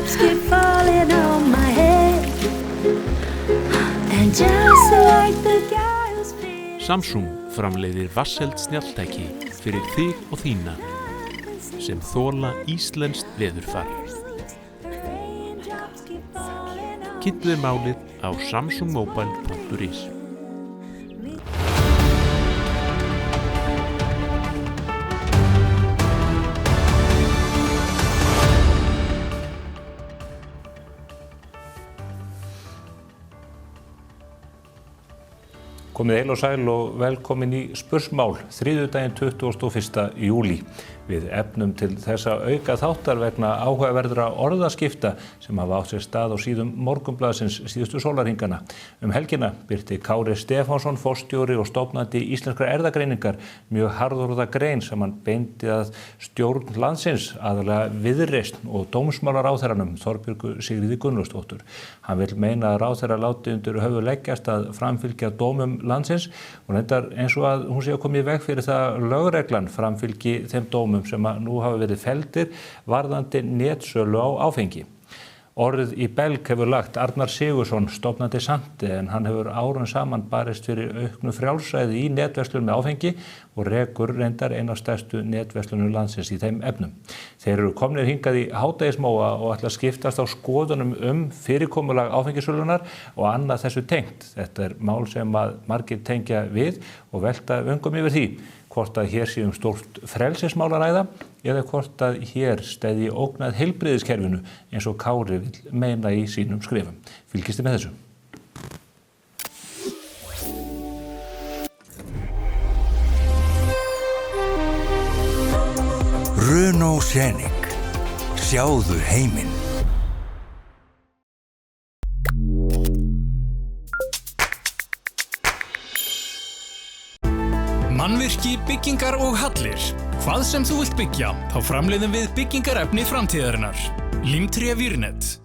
Raindrops keep falling on my head. And just like the guy who's feeling. Samsung framleiðir vatnseld snjalltæki fyrir þig og þína sem þola íslenskt veðurfar. Kynntu þér málið á samsungmobile.is. Komið heil og sæl og velkomin í Spursmál, þriðjudaginn 21. júlí. Við efnum til þessa auka þáttar vegna áhugaverðra orðaskipta sem hafa átt sér stað á síðum Morgunblaðsins síðustu sólarhringana. Helgina birti Kári Stefánsson, forstjóri og stofnandi Íslenskrar erfðagreiningar, mjög harðorða grein sem hann beindi að stjórn landsins, aðallega Viðreisn og dómsmálaráðherranum Þorbjörgu Sigríði Gunnlaugsdóttur. Hann vill meina að ráðherra láti undir höfuð leggjast að framfylgja dómum landsins og reyndar eins og að hún sé að koma í veg fyrir það lögreglan framfylgi þeim dómum sem nú hafa verið felldir varðandi netsölu á áfengi. Orðið í belg hefur lagt Arnar Sigurðsson, stofnandi Sandi, en hann hefur árum saman barist fyrir auknu frjálsræði í netverslun með áfengi og rekur reyndar eina af stærstu netverslunum landsins í þeim efnum. Þeir eru komnir hingað í hádegismóa og ætla að skiptast á skoðunum fyrirkomulag áfengisölunar og annað þessu tengt. Þetta er mál sem að margir tengja við og velta vöngum yfir því. Hvort að hér sé stórt frelsismál að ræða eða hvort að hér steðji ógnað heilbrigðiskerfinu eins og Kári vill meina í sínum skrifum. Fylgist þið með þessu? Renault Scenic. Sjáðu heiminn. Mannvirki, byggingar og hallir. Hvað sem þú vilt byggja, þá framleiðum við byggingarefni framtíðarinnar. Limtré Vírnet.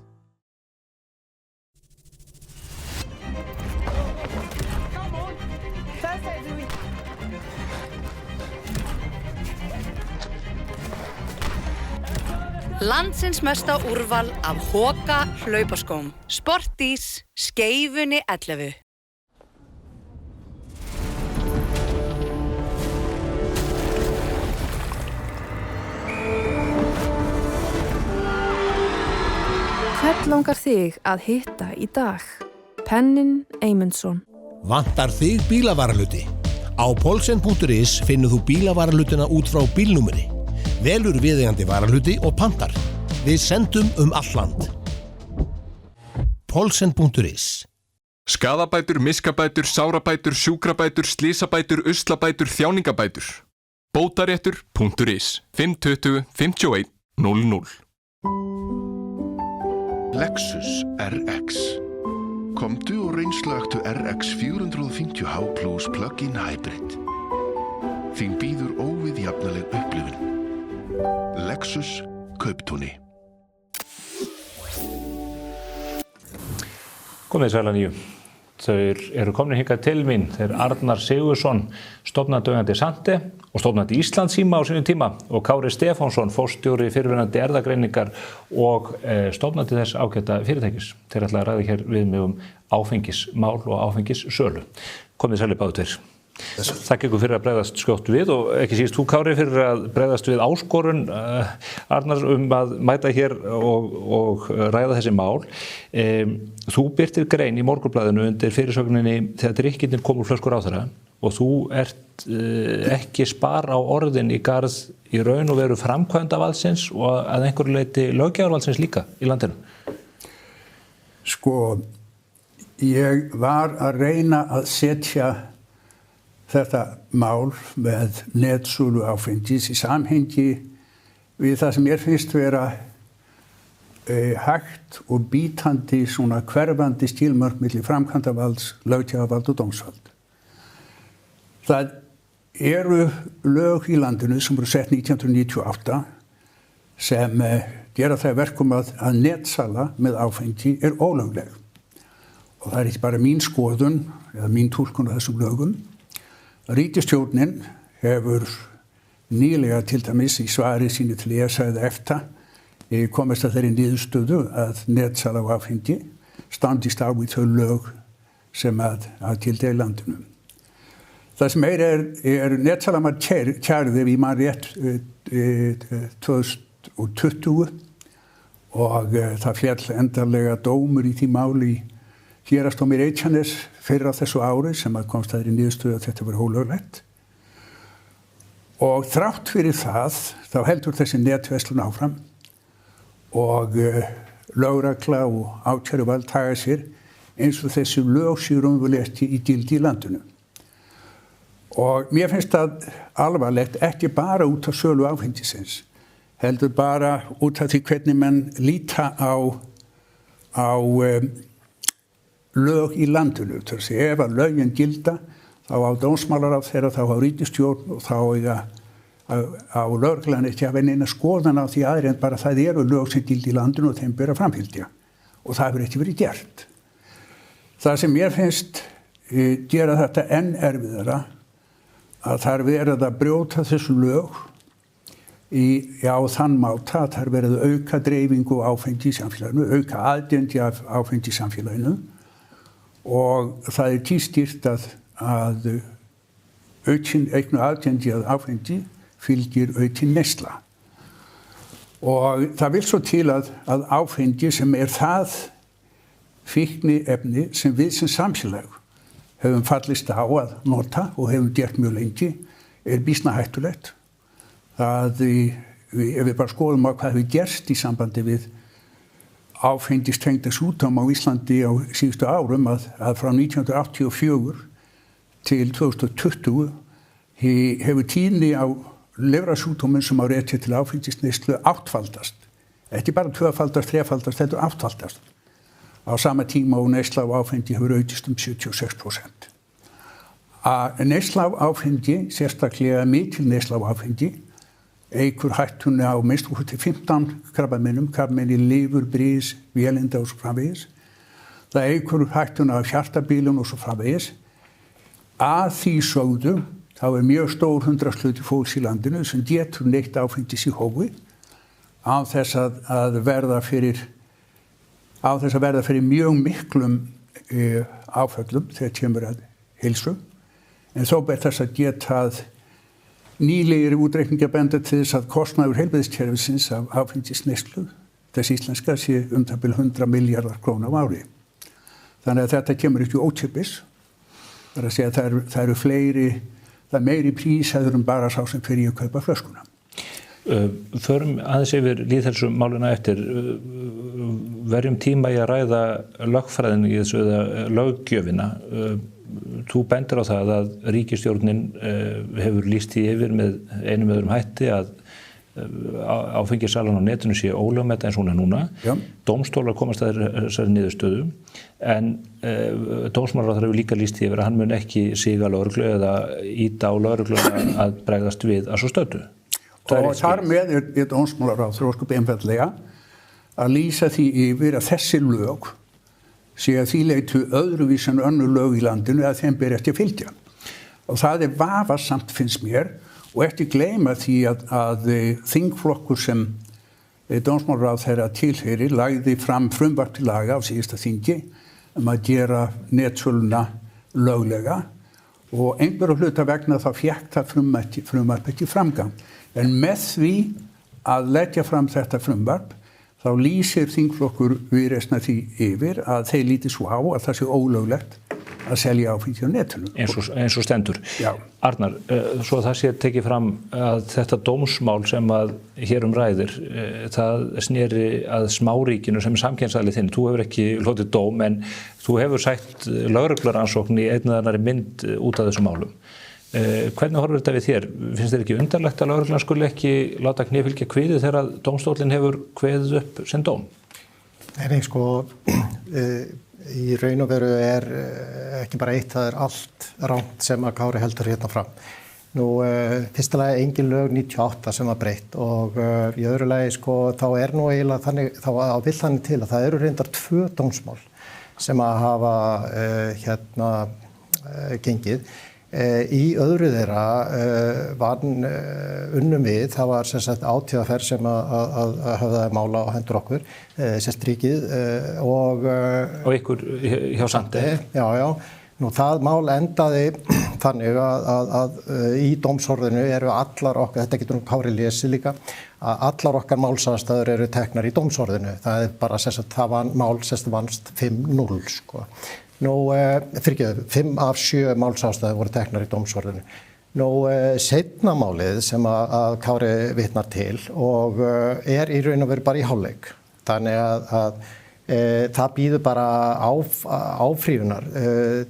Landsins mesta úrval af Hoka hlaupaskóm. Sportís, Skeifunni 11. Hvern langar þig að hitta í dag? Pennin Eymundsson. Vantar þig bílavarahluti? Á Poulsen.is finnur þú bílavarahlutina út frá bílnúmeri. Velur viðeigandi varahluti og pantar. Við sendum allt land. Poulsen.is. Skaðabætur, miskabætur, sárabætur, sjúkrabætur, slysabætur, uslabætur, þjáningabætur. Bótaréttur.is 520 51 00. Lexus RX. Komdu og reynslagtu RX 450h Plus Plug-in Hybrid. Þín býður óviðjafnaleg upplifun. Lexus Kauptúni. Komið sæl að nýju. Þeir eru komnir hingað til mín. Þeir Arnar Sigurðsson, stofnandi Sandi og stofnandi Íslandssíma á sínum tíma og Kári Stefánsson, forstjóri fyrrverandi erfðagreiningar og stofnandi þess ágæta fyrirtækis. Þeir ætla að ræða hér við mig áfengismál og áfengissölu. Komið sæl báðir tveir. Þakka ykkur fyrir að bregðast skjótt við og ekki síst þú Kári fyrir að bregðast við áskorun Arnar að mæta hér og ræða þessi mál. Þú birtir grein í Morgunblaðinu undir fyrirsögninni þegar drykkirnir kom úr flösku ráðherra og þú ert ekki spar á orðin í garð í raun og veru framkvæmdavaldsins og að einhverju leyti löggjafarvaldsins líka í landinu. Sko, ég var að reyna að setja þetta mál með netsölu áfengis í samhengi við það sem mér finnst vera hægt og bítandi svona hverfandi skilmörk milli framkvæmdavalds, löggjafarvald og dómsvald. Það eru lög í landinu sem voru sett 1998 sem gera það verkum að netsala með áfengi er ólögleg. Og það er ekki bara mín skoðun eða mín túlkun á þessum lögum. Ríkisstjórnin hefur nýlega til dæmis í svari sínu til ESA eða EFTA komist að þeirri niðurstöðu að netsala á áfengi standist á við þau lög sem að gilda í landinu. Það sem er netsala var kærð ef ég man rétt 2020 og það féll endanlega dómur í því máli í Héraðsdómi Reykjanes fyrr á þessu ári sem að komst að þeirri niðurstöðu að þetta var ólöglegt. Og þrátt fyrir það þá heldur þessi netverslun áfram og lögregla og ákæruvald haga sér eins og þessi lög séu raunverulega ekki í gildi í landinu. Og mér finnst það alvarlegt ekki bara út af sölu áfengisins, heldur bara út af því hvernig menn líta á lög í landinu. Þessi ef að lögin gilda þá á dómsmálaráðherra, þá á ríkisstjórn og þá á lögreglan ekki að neina skoðun á því aðri en bara það eru lög sem gildi í landinu og þeim ber að framfylgja. Og það hefur ekki verið gert. Það sem mér finnst gera þetta enn erfiðara að það er verið að brjóta þessu lög á þann máta að það er verið að auka dreifingu áfengi í samfélaginu, auka aðgengi af áfengi í samfélaginu og það er tístýrt að auknu aðgengi að áfengi fylgir aukin neysla. Og það vil svo til að áfengi sem er það fíkniefni sem við sem samfélag höfum fallist á að nota og höfum gert mjög lengi er býsna hættulegt. Ef við bara skoðum á hvað hefur gerst í sambandi við áfengistengda sjúkdóma á Íslandi á síðustu árum að frá 1984 til 2020 hefur tíðni á lifrarsjúkdómum sem á rekja til áfengisneyslu áttfaldast. Ekki bara tvöfaldast, þrefaldast, heldur áttfaldast. Á sama tíma og neysla á áfengi hefur aukist 76%. Neysla á áfengi, sérstaklega mikil neysla á áfengi, eykur hættunni á minnst 15 krabbameinum, krabbamein í lifur, brís, vélinda og svo framvegis. Það eykur hættunni á hjartabilun og svo framvegis. Að því sögðu, þá er mjög stór 100% fólks í landinu sem getur neytt áfengis í hófi á þess að verða fyrir mjög miklum áföllum þegar kemur að heilsu. En þó ber þess að geta að nýlegir útreikningar benda til þess að kostnaður heilbrigðiskerfisins af áfengisneyslu þess íslenska sé það bil 100 milljarðar króna á ári. Þannig að þetta kemur ekki ókeypis. Það er að segja að það eru fleiri, það er meiri príshæður bara sá sem fyrir að kaupa flöskuna. Förum aðeins yfir lýðheilsumálina eftir, verjum tíma í að ræða lögfræðin í þessu eða löggjöfina. Þú bendir á það að ríkisstjórnin hefur lýst því yfir með einum öðrum hætti að áfengissalan á netinu sé ólögmæt eins og hún er núna. Já. Dómstólar komast að þessari niðurstöðu en dómsmálaráðherra hefur líka lýst því yfir að hann mun ekki síga lögreglu eða ýta á lögreglu að bregðast við að svo stöddu. Og þar með er dómsmálaráðherra ósköp einfaldlega að lýsa því yfir að þessi lög sé að því leitu öðruvís en önnur lög í landinu að þeim ber ekki að fylgja. Og það er vafasamt finnst mér og ekki gleyma því að þingflokkur sem dómsmálaráðherra tilheyrir lagði fram frumvarp til laga á síðasta þingi að gera netsöluna löglega og einhverju hluta vegna þá fékk það frumvarp ekki framgang. En með því að leggja fram þetta frumvarp þá lýsir þingflokkur Viðreisnar því yfir að þeir líti svo á að það sé ólöglegt að selja áfengi á netinu. Eins og stendur. Já. Arnar, svo það sé tekið fram að þetta dómsmál sem að hér ræðir, það sneri að smáríkinu sem er samkennsaðli þinn. Þú hefur ekki hlotið dóm en þú hefur sætt lögreglurannsókn í einn eða annarri mynd út af þessum málum. Hvernig horfir þetta við þér? Finnst þér ekki undarlegt að lögreglan skuli ekki láta knéfylgja kviðið þegar dómstóllinn hefur kveðið upp sinn dóm? Nei, sko, í raun og veru er ekki bara eitt, það er allt rangt sem að Kári heldur hérna fram. Nú, fyrstulega engin lög 98 sem var breytt og í öðru lagi, sko, þá er nú eiginlega þannig, þá vill þannig til að það eru reyndar 2 dómsmál sem að hafa gengið. Í öðru þeirra unnum við, það var sem sagt átíðaferð sem að höfðaði mála á hendur okkur, sérst ríkið og ykkur hjá Sandi. Já. Nú það mál endaði þannig að í dómsorðinu eru allar okkar, þetta getur Kári lesið líka, að allar okkar málsaðstæður eru teknar í dómsorðinu. Það bara sem sagt, það var mál sem vannst 5-0 sko. Nú, 5 af 7 málsástæður voru teknar í dómsorðinu. Nú, seinna málið sem að Kári vitnar til og í raun og veru bara í hálfleik. Þannig að það býður bara áfríðunar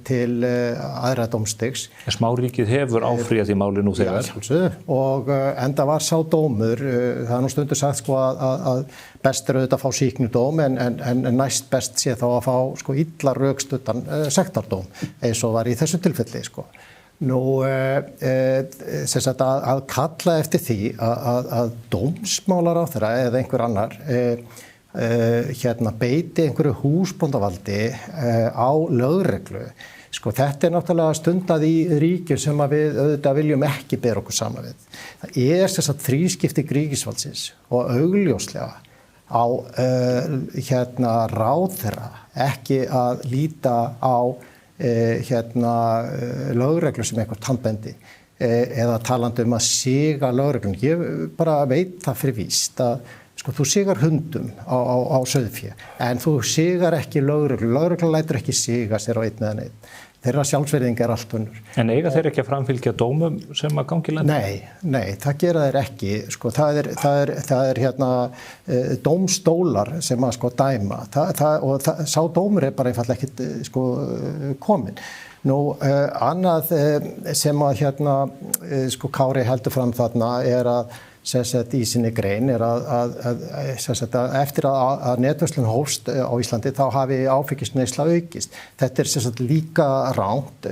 til aðra dómstigs. Smáríkið hefur áfríðað í máli nú þegar. Já, sjálfsögðu. Og enda var sá dómur, það er nú stundur sagt sko að best auðvitað að fá sýknudóm en næst best sé þá að fá sko illa rökstuddan sektardóm eins og var í þessu tilfelli sko. Nú, sem sagt að kalla eftir því að dómsmálaráðherra eða einhver annar beiti einhverju húsbóndavaldi á lögreglu. Sko þetta náttúrulega stundað í ríkjum sem að við auðvitað viljum ekki bera okkur saman við. Það sem sagt þrískipting ríkisvaldsins og augljóslega á ráðherra ekki að líta á lögreglu sem eitthvað tannbendi eða talandi að siga lögreglun. Ég bara veit það fyrir víst að sko, þú sigar hundum á sauðfé, en þú sigar ekki lögreglu. Lögreglan lætur ekki siga sér á einn eða neitt. Þeirra sjálfsverðing allt önnur. En eiga þeir ekki að framfylgja dómum sem að gangi landi? Nei, það gera þeir ekki. Sko, það er dómstólar sem að sko dæma. Sá dómur bara einfaldlega ekki sko komin. Nú, annað sem að sko Kári heldur fram þarna að í sinni grein að eftir að netverslun hófst á Íslandi þá hafi áfengisneysla aukist. Þetta er líka rangt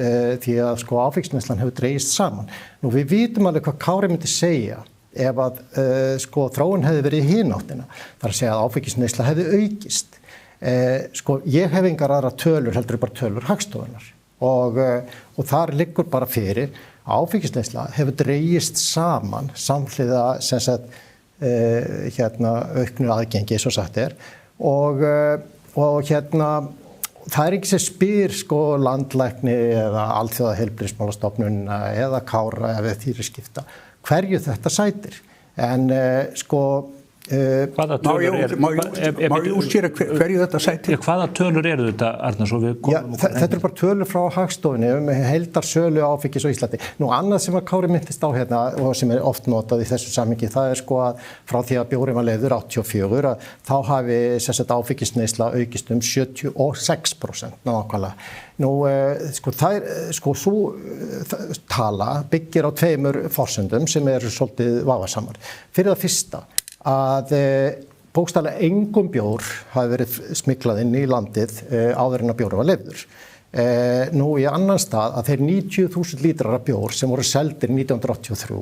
því að sko áfengisneyslan hefur dregist saman. Nú við vitum alveg hvað Kári myndi segja ef að sko þróun hefði verið í hina áttina. Það að segja að áfengisneysla hefði aukist. Sko ég hef engar aðra tölur heldur bara tölur Hagstofunnar og þar liggur bara fyrir áfengisneysla hefur dregist saman samhliða sem sagt auknu aðgengi eins og sagt og það er ekki sem spyr sko landlækni eða Alþjóðaheilbrigðismálastofnunina eða Kára eða þýriskipta hverju þetta sætir en sko hvaða tölur má ég útskýra hverju þetta sætir? Hvaða tölur eru þetta, Arnar, svo við komum þetta eru bara tölur frá Hagstofunni heildarsölu áfengis á Íslandi. Nú annað sem að Kári minntist á hérna og sem er oft notað í þessu samhengi, það er sko að frá því að bjórinn var leyfður 84 að þá hafi áfengisneysla aukist 76% nákvæmlega. Nú, sko það sko svo tala byggir á tveimur forsendum sem eru svolítið vafasamar. Fyrir það fyrsta að bókstaflega engum bjór hafi verið smyglað inn í landið áður en að bjóri var leyfður. Nú í annan stað að þeir 90.000 lítrar af bjór sem voru seldir 1983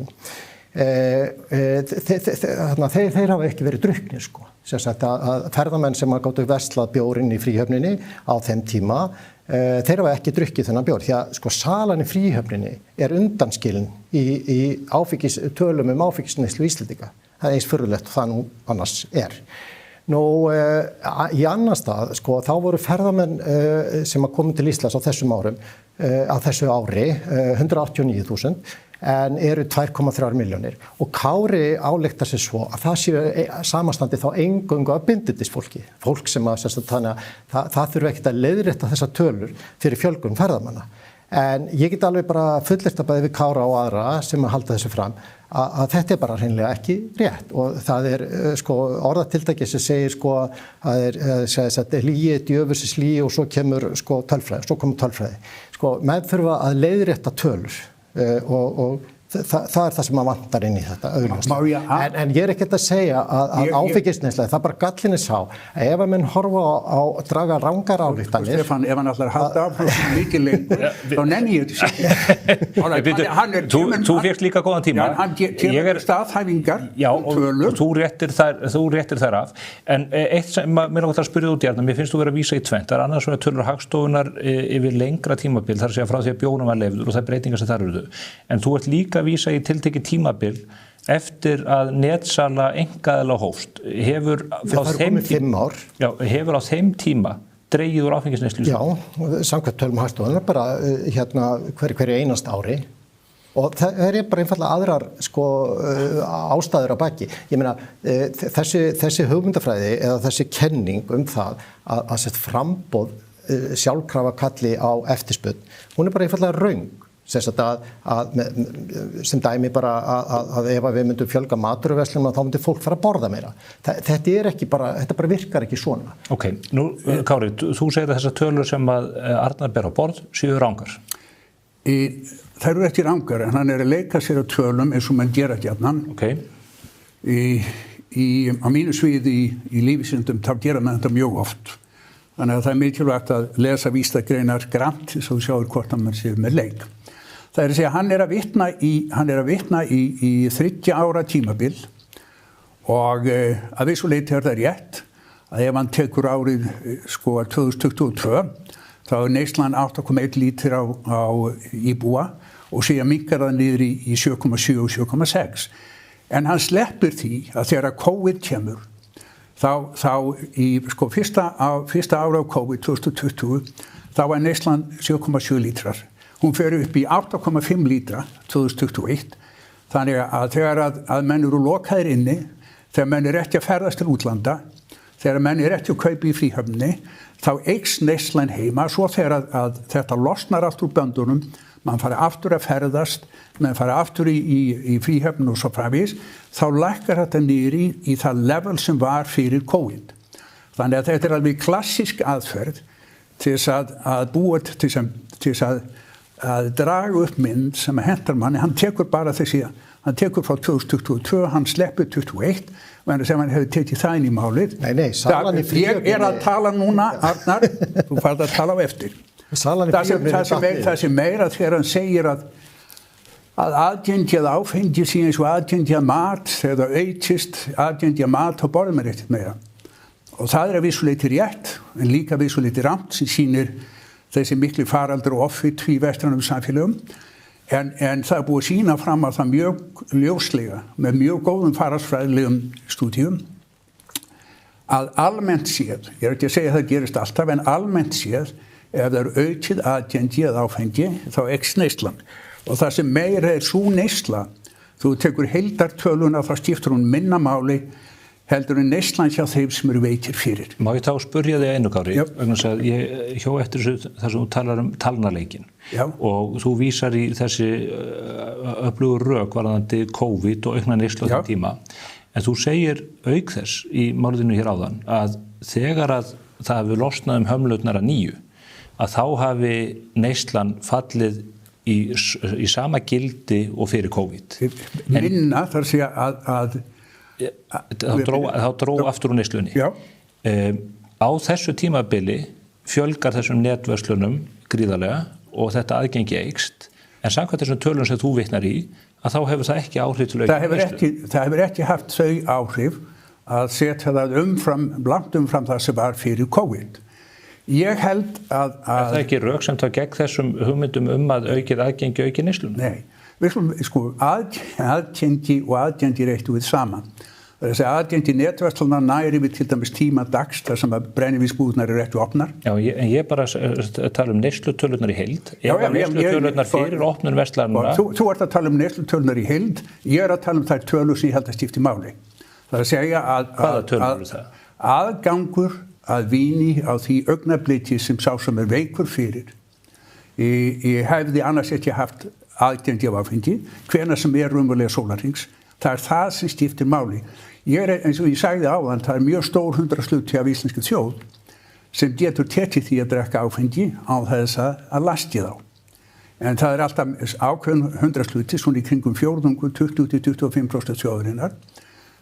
þeir hafa ekki verið drukknir sko. Sérstætt að ferðamenn sem hafa gátu verslað bjórinn í fríhöfninni á þeim tíma þeir hafa ekki drukkið þennan bjór því að sko salan í fríhöfninni er undanskilin í tölum áfengisneyslu Íslendinga. Það er eins furðulegt og það nú annars er. Nú, í annan stað, sko, þá voru ferðamenn sem að koma til Íslands á þessum árum, á þessu ári, 189.000, en eru 2,3 milljónir. Og Kári ályktar sér svo að það séu samanstandi þá eingöngu af bindindisfólki. Fólk sem að, þannig að það þurfi ekkert að leiðrétta þessar tölur fyrir fjölgun ferðamanna. En ég get alveg bara fullyrt að bæði við Kára og aðra sem að halda þessu fram að þetta er bara hreinlega ekki rétt og það er sko orðatiltæki sem segir sko að það er lygi, djöfursis lygi og svo kemur sko tölfræði, svo komur tölfræði. Sko menn þurfa að leiðrétta tölur og það það sem vantar inn í þetta augljóslega. En ég ekkert að segja að áfengisneysla, það bara gallin sá að ef að menn horfa á draga rangar ályktanir. Stefán, ef hann ætlar að halda áfram mikið lengur, þá nenni ég þetta. Þú fékkst líka góðan tíma. Hann kemur staðhæfingar og þú réttir þær af. En eitt sem mér langar að spyrja út í hérna, mér finnst þú vera að vísa í tvennt. Það annars vegar tölur Hagstofunnar yfir lengra tímabil, þar að segja frá því að bjórum var leyfður og það breytingar sem þar eru. En þú ert líka að vísa í tiltekið tímabil eftir að netsala einkaaðila hófst. Hefur á þeim tíma dregið úr áfengisneyslu? Já, samkvæmt tölum Hagstofunnar bara hverju einast ári. Og það bara einfallega aðrar ástæður á baki. Ég meina, þessi hugmyndafræði eða þessi kenning það að sett framboð sjálfkrafa kalli á eftirspurn, hún bara einfallega röng. Sem dæmi bara að ef við myndum fjölga matvöruverslunum þá myndi fólk fara að borða meira. Þetta bara virkar ekki svona. Ok, nú Kári, þú segir að þessar tölur sem að Arnar ber á borð séu rangar. Það eru ekki rangar, en hann að leika sér á tölum eins og mann gera gjarnan. Okay. Á mínu sviði í lífvísindum þá gera mann þetta mjög oft. Þannig að það mikilvægt að lesa vísindagreinar grannt svo þú sjáir hvort hann sé með leik. Það að segja hann að vitna í 30 ára tímabil og að vissu leyti það rétt að ef hann tekur árið 2022 þá neyslan 8,1 lítur á íbúa og síðan minnkar það niður í 7,7 og 7,6. En hann sleppir því að þegar COVID kemur þá í fyrsta ára á COVID 2020 þá var neyslan 7,7 lítrar. Hún fer upp í 8,5 lítra 2021. Þannig að þegar að menn eru lokaðir inni, þegar menn ekki að ferðast til útlanda, þegar menn ekki að kaupa í fríhöfninni, þá eykst neyslan heima. Svo þegar að þetta losnar allt úr böndunum, mann fari aftur að ferðast, mann fari aftur í fríhöfn og svo framvegis, þá lækkar þetta niður í það level sem var fyrir COVID. Þannig að þetta alveg klassísk aðferð til þess að búa til þess að draga upp mynd sem hentar manni. Hann tekur bara hann tekur frá 2022, hann sleppur 2021, menn sem hann hefur tekið það inn í málið. Ég að tala núna, Arnar, þú farð að tala á eftir. Það sem meira þegar hann segir að aðgengi að áfengi sé eins og aðgengi að mat, þegar það aukist aðgengi að mat, þá borðum við ekkert meira. Og það að vissu leyti rétt, en líka vissu leyti rangt sem sýnir þessi miklu faraldur og offit í vestrænum samfélögum. En það búið að sýna fram að það mjög ljóslega, með mjög góðum faraldsfræðilegum stúdíum, að almennt séð, ég ekki að segja að það gerist alltaf, en almennt séð, ef það aukið aðgengi að áfengi, þá eykst neyslan. Og það sem meira svo neysla, þú tekur heildartöluna, þá skiptir hún minna máli, heldur en neyslan hjá þeim sem eru veikir fyrir. Má ég þá spyrja þig einu, Kári? Vegna þess að ég hjó eftir þar sem þú talar talnaleikin. Já. Og þú vísar í þessi öflugur rök varðandi COVID og aukna neyslu á þeim tíma. En þú segir auk þess í málinu hér áðan að þegar að það hefur losnað hömlurnar að nýju, að þá hafi neyslan fallið í sama gildi og fyrir COVID. Minna þar sé að þá dró aftur úr neyslunni. Á þessu tímabili fjölgar þessum netverslunum gríðarlega og þetta aðgengi eykst, en samkvæmt þessum tölum sem þú vitnar í, að þá hefur það ekki áhrif til aukinnar neyslu. Það hefur ekki haft þau áhrif að setja það langt umfram það sem var fyrir COVID. Ég held að Er það ekki röksemd þá gegn þessum hugmyndum að aukið aðgengi auki neyslunum? Nei. Aðgengi og aðgengi reyttu við saman. Það að segja aðgengi netversluna næri við til dæmis tíma dags þar sem að brennivínsbúðnar eru ekki opnar. Já, ég bara tala neyslutölunar í heild. Neyslutölunar fyrir opnun verslanna. Þú ert að tala neyslutölunar í heild, ég að tala þær tölur sem ég held að skipti máli. Það að segja hvaða tölur eru það? Aðgangur að víni á því augnabliki sem sá sem veikur fyrir. Ég hefði annars ekki haft aðgengi af áfengi, hvenær sem raunverulega sólarhrings. Það það sem skiptir máli. Eins og ég sagði áðan, það mjög stór 100% af íslenski þjóð sem getur tekið því að drekka áfengi á þess að lasti þá. En það alltaf ákveðin 100 hluti, svona í kringum fjórðungur, 20-25% þjóðarinnar,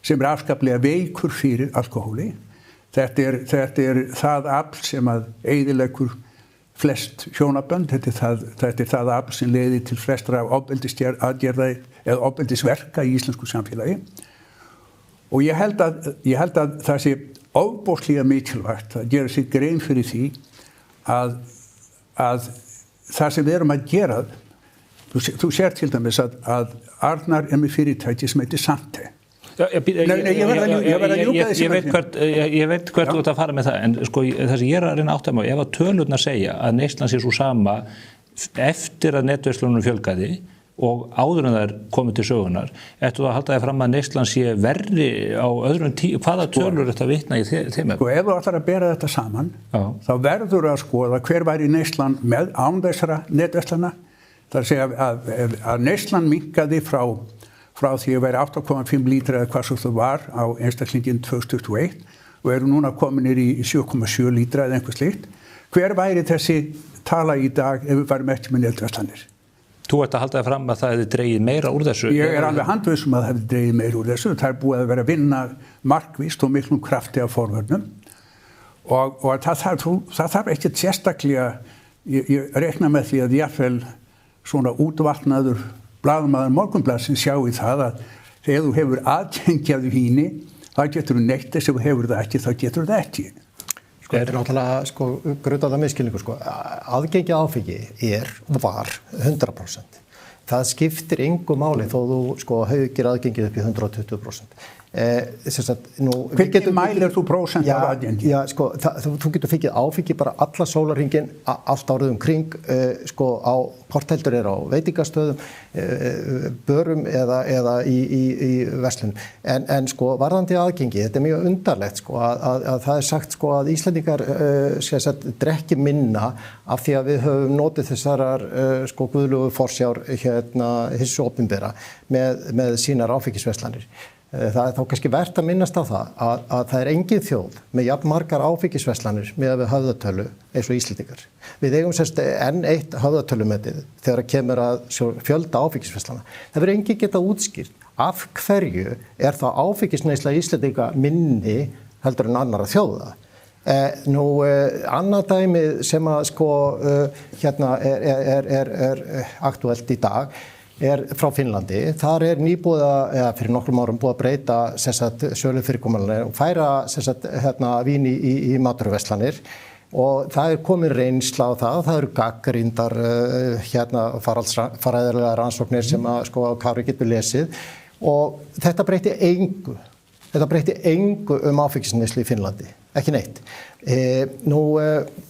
sem afskaplega veikur fyrir alkohóli. Þetta er það afl sem að eyðileggur flest hjónabönd, þetta er það afl sem leiðir til flestra ofbeldisaðgerða eða ofbeldisverka í íslensku samfélagi. Og ég held að það sé ofboðslega mikilvægt að gera sig grein fyrir því að það sem við erum að gera, þú sér til dæmis að Arnar með fyrirtæki sem heitir Sante. Ég veit hvert þú ert að fara með það, en sko það sem ég er að reyna átt að má, ef að tölurnar segja að neyslan sé svo sama eftir að netverslunum fjölgaði og áður en þær komið til sögunar, ættu að halda þér fram að neyslan sé verri á öðrum hvaða tölur þetta vitna í þeim? Sko ef þú ætlar að bera þetta saman, þá verður að skoða hver væri neyslan með án þessara netverslana. Það er að segja að neyslan minnkaði frá því að væri 8,5 lítra eða hvað svo það var á einstaklingin 2021 og eru núna kominir í 7,7 lítra eða einhver slíkt. Hver væri þessi tala í dag ef við værum ekki með netverslanir? Þú ert að halda þér fram að það hefði dregið meira úr þessu? Ég er alveg handviss að það hefði dregið meira úr þessu. Það er búið að vera að vinna markvisst og miklum krafti af forvörnum og það þarf ekkert sérstaklega, ég reikna með því að jafnvel svona útvatnaður blaðamaður Morgunblaðsins sjá í það að þegar þú hefur aðgengi víni, þá getur þú neitt þess, ef þú hefur það ekki, þá getur það ekki. Sko, þetta er náttúrulega grundvallar misskilningur. Aðgengi að áfengi var 100%. Það skiptir engu máli þó þú haugir aðgengið upp í 120%. Hvernig mælir þú prósent af aðgengi? Þú getur fengið áfengi bara alla sólarhringinn allt árið kring á hvort heldur á veitingastöðum, börum eða í verslunum. En varðandi aðgengi, þetta er mjög undarlegt að það er sagt að Íslendingar drekki minna af því að við höfum notið þessarar guðlugu forsjár hins opinbera með sínar áfengisverslanir. Það er þá kannski vert að minnast á það að það er engin þjóð með jafn margar áfengisverslanir miðað við höfðatölu eins og Íslendingar. Við eigum enn eitt höfðatölumetið þegar kemur að fjölda áfengisverslana. Það verður engin getað útskýrt af hverju er það áfengisneysla Íslendinga minni heldur en annarra þjóða. Annað dæmi sem að er aktúelt í dag er frá Finnlandi. Þar er fyrir nokkrum árum búið að breyta sölufyrirkomulaginu og færa vín í matvöruverslanir og það er komin reynsla á það eru gagnrýndar faraldsfræðilegar rannsóknir sem að Kári getur lesið og þetta breyti engu. Þetta breyti engu áfengisneyslu í Finnlandi, ekki neitt.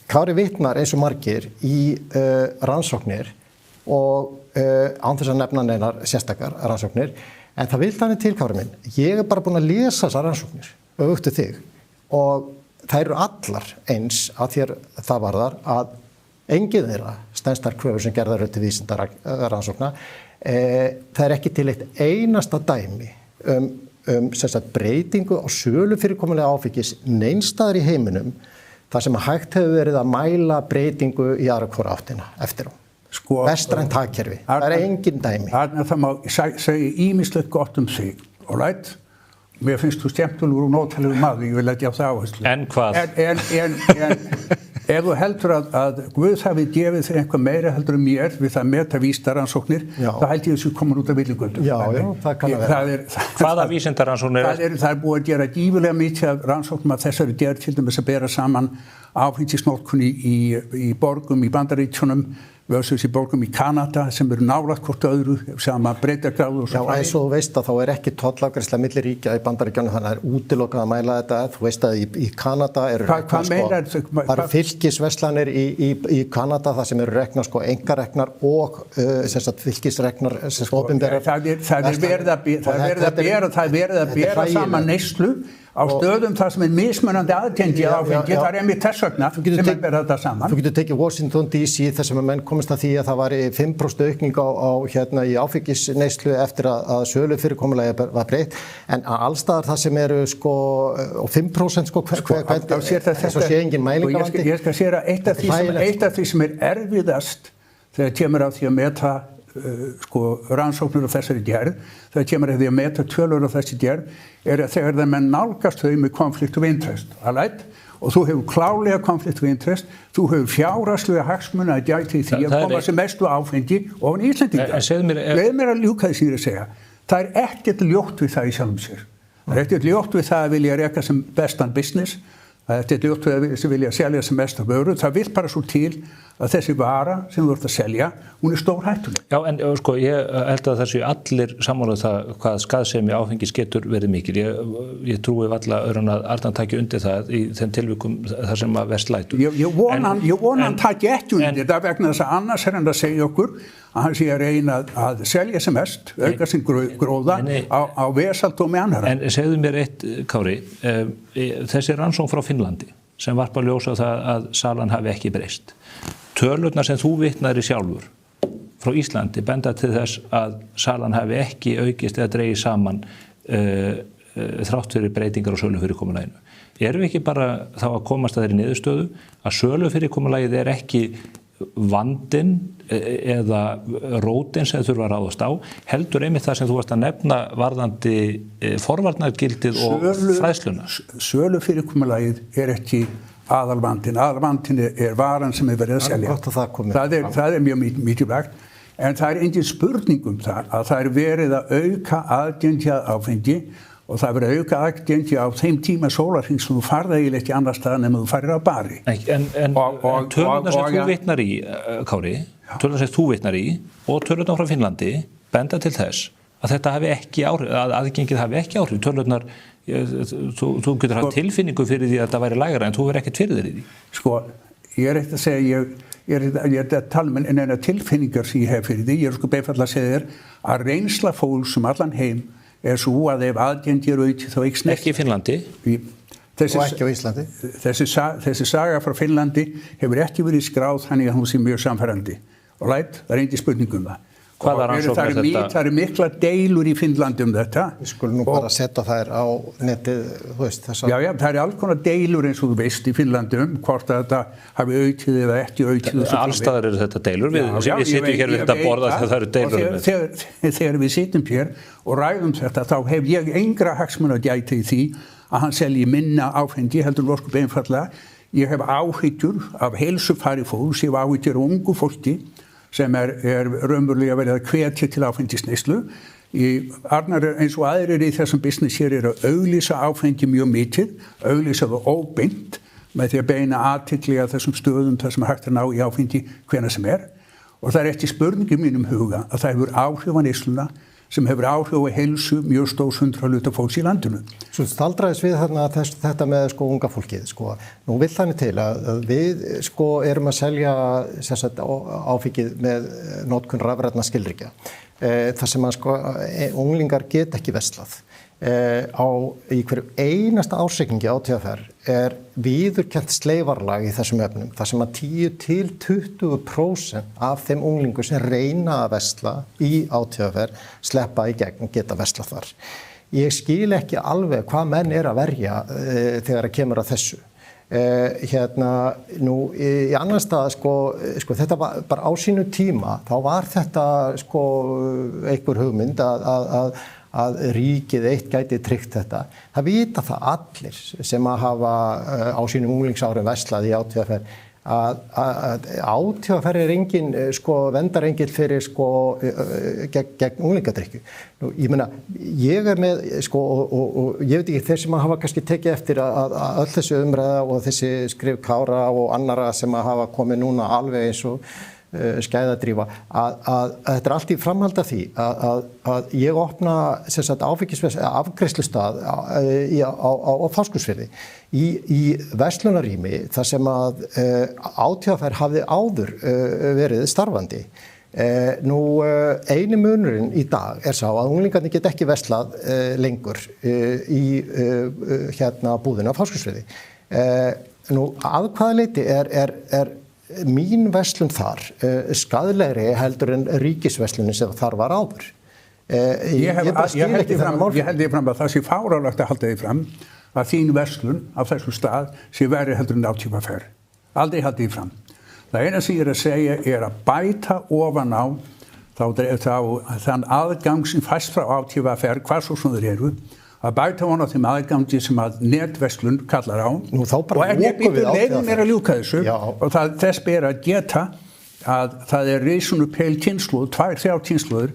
Kári vitnar eins og margir í rannsóknir og án þess að nefna neinar sérstakar rannsóknir, en það vil þannig til, Kári minn. Ég er bara búin að lesa þessar rannsóknir, öfugt þig, og það eru allar eins að þér það varðar að engin þeirra stenstar kröfur sem gerðar til vísindarannsókna. Það er ekki til eitt einasta dæmi breytingu á sölufyrirkomulega áfengis neins staðar í heiminum þar sem hægt hefur verið að mæla breytingu í aðra hvora áttina eftir á. Vestrænt hagkerfi. Það er engin dæmi. Það má segja ýmislegt gott þig, alright? Mér finnst þú skemmtilegur og nótalegur maður, ég vil leggja á það áherslu. En hvað? En ef þú heldur að Guð hafi gefið þér eitthvað meira heldur mér við það meta vísindarannsóknir, þá held ég þessu komin út af villigöldum. Já, það kann að vera. Hvaða vísindarannsóknir? Það er búið að gera gífurlega mikið af rannsóknum að þessari gerð til dæmis að bera saman áfengisnotkun í borgum í Bandaríkjunum versus í borgum í Kanada sem eru nálægt hvort öðru, sama breytagráðu og svo fræði. Já, eins og þú veist að þá er ekki tollafgreiðsla milli ríkja í Bandaríkjunum, þannig að það er útilokað að mæla þetta. Þú veist að í Kanada eru fylkisverslanir í Kanada það sem eru reknar einkareknar og fylkisreknar opinberar. Það er verið að bera saman neyslu á stöðum þar sem er mismunandi aðgengi að áfengi, það er einmitt þess vegna sem er berað þetta saman. Þú getur tekið Washington DC þar sem menn komist að því að það var 5% aukning í áfengisneyslu eftir að sölufyrirkomulagi var breytt, en allstaðar það sem eru og 5% svo sé engin mæling á vandi. Ég skal segja að eitt af því sem er erfiðast þegar kemur að því að meta rannsóknir á þessari gerð, þegar kemur að því að meta tölur á þessi gerð, að þegar það menn nálgast þau með konflikt of interest, og þú hefur klálega konflikt of interest, þú hefur fjárhagslega hagsmuni að gæta í því að koma sem mestu áfengi ofan Íslendinga. Leið mér að ljúka því sem ég að segja. Það ekkert ljótt við það í sjálfum sér. Það ekkert ljótt við það að vilja reka sem bestan business, það ekkert ljótt við að vilja selja sem mesta vöru. Það vill bara svo til að þessi vara sem þú ert að selja, hún stór hættuleg. Já, en sko, ég held að þessu allir sammála það hvað skaðsemi áfengis getur verið mikil. Ég trúi varla öðrun að Arnar taki undir það í þeim tilvikum þar sem að verst lætur. Ég vona hann taki ekki undir það vegna þess að annars hann að segja okkur að hann sé að reyna að selja sem mest, auka sem gróða á vesaldómi annarra. En segðu mér eitt, Kári, þessi rannsókn frá Finnlandi sem varpa ljósa það að salan hafi ekki breyst. Tölurnar sem þú vitnar í sjálfur frá Íslandi benda til þess að salan hafi ekki aukist eða dregið saman þrátt fyrir breytingar á sölufyrirkomulaginu. Erum við ekki bara þá að komast að þeirri niðurstöðu að sölufyrirkomulagið ekki vandinn eða rótin sem þurfa að ráðast á, heldur einmitt það sem þú varst að nefna varðandi forvarnargildið og fræðsluna? Sölufyrirkomulagið ekki aðalvandinn varan sem verið að selja. Það mjög mikilvægt, en það engin spurning það að það verið að auka aðgengi að áfengi og það verið að auka aðgengi á þeim tíma sólarhrings sem þú farið eiginlega ekki annar stað nema þú farir á bari. En tölurnar sem þú vitnar í, Kári, tölurnar sem þú vitnar í og tölurnar frá Finnlandi benda til þess að þetta hafi ekki áhrif, að aðgengið hafi ekki áhrif. Tölurnar, þú getur haft tilfinningu fyrir því að þetta væri lægra en þú verður ekkert fyrir þér í því. Sko, ég ekki að segja, ég að tala um eina tilfinningar sem ég hef fyrir því. Ég sko beifall að segja þér að reynsla fólks allan heim svo að ef aðgengi aukið þá eykst neysla. Ekki í Finnlandi? Og ekki á Íslandi? Þessi saga frá Finnlandi hefur ekki verið skráð þannig að hún sé mjög samfærandi. Og það engin spurning það. Hvaða rannsókn þetta? Það mikla deilur í Finnlandi þetta. Við skulum nú bara setja þær á netið, þú veist, þess að... Já, það alls konar deilur eins og þú veist í Finnlandi hvort að þetta hafi aukið eða ekki aukið. Allstaðar eru þetta deilur, við sitjum hér við þetta borða þegar það eru deilur. Þegar við sitjum hér og ræðum þetta, þá hef ég engra hagsmuna að gæta í því að hann selji minna áfengi, heldur vorskup einfallega. Ég hef áhyggjur af heilsufari fólks, ég hef áhyggjur af ungu fólki sem raunverulega verið að hvetja til áfengisneyslu. Arnar eins og aðrir í þessum business hér að auglýsa áfengi mjög mikið, auglýsa það óbeint með því að beina athygli að þessum stöðum þar sem hægt að ná í áfengi hvenær sem og það ekki spurning í mínum huga að það hefur áhrif á neysluna sem hefur áhrif á heilsu mjög stórs 100% fólks í landinu. Svo staldraðis við þarna þetta með unga fólkið. Nú vill þannig til að við erum að selja áfengið með notkun rafrænna skilríkja. Þar sem unglingar get ekki verslað. Í hverju einasta ársreikningi á TFR viðurkennt sleifarlag í þessum efnum, þar sem að 10-20% af þeim unglingum sem reyna að versla í TFR sleppa í gegn og geta verslað þar. Ég skil ekki alveg hvað menn að verja þegar að kemur að þessu. Nú í annan stað þetta var bara á sínu tíma, þá var þetta einhver hugmynd að ríkið eitt gæti tryggt þetta. Það vita það allir sem að hafa á sínum unglingsárum verslað í TFR að TFR engin vendarengill fyrir gegn unglingadrykkju. Ég meina, ég með og ég veit ekki þeir sem hafa kannski tekið eftir að öll þessi umræða og þessi skrif Kára og annara sem að hafa komið núna alveg eins og skæðadrífa að þetta allt í framhald af því að ég opna afgreiðslustað á Fáskrúðsfirði í verslunarrými þar sem að TFR hafði áður verið starfandi. Nú eini munurinn í dag sá að unglingarnir get ekki verslað lengur í búðinu á Fáskrúðsfirði. Nú að hvaða leyti mín verslun þar skaðlegri heldur en ríkisverslunin sem þar var áður. Ég held því fram að það sé fáránlegt að halda því fram að þín verslun á þessum stað sé verri heldur en TFR. Aldrei haldið því fram. Það eina sem ég að segja að bæta ofan á þann aðgang sem fæst frá ÁTVR, hvað svo sem þeir eru, að bæta ofan á þeim aðgangi sem að netverslun kallar á. Nú þá bara lokum við leyfum mér að ljúka þessu og þess ber að geta að það risun upp heil kynslóð, 2-3 kynslóður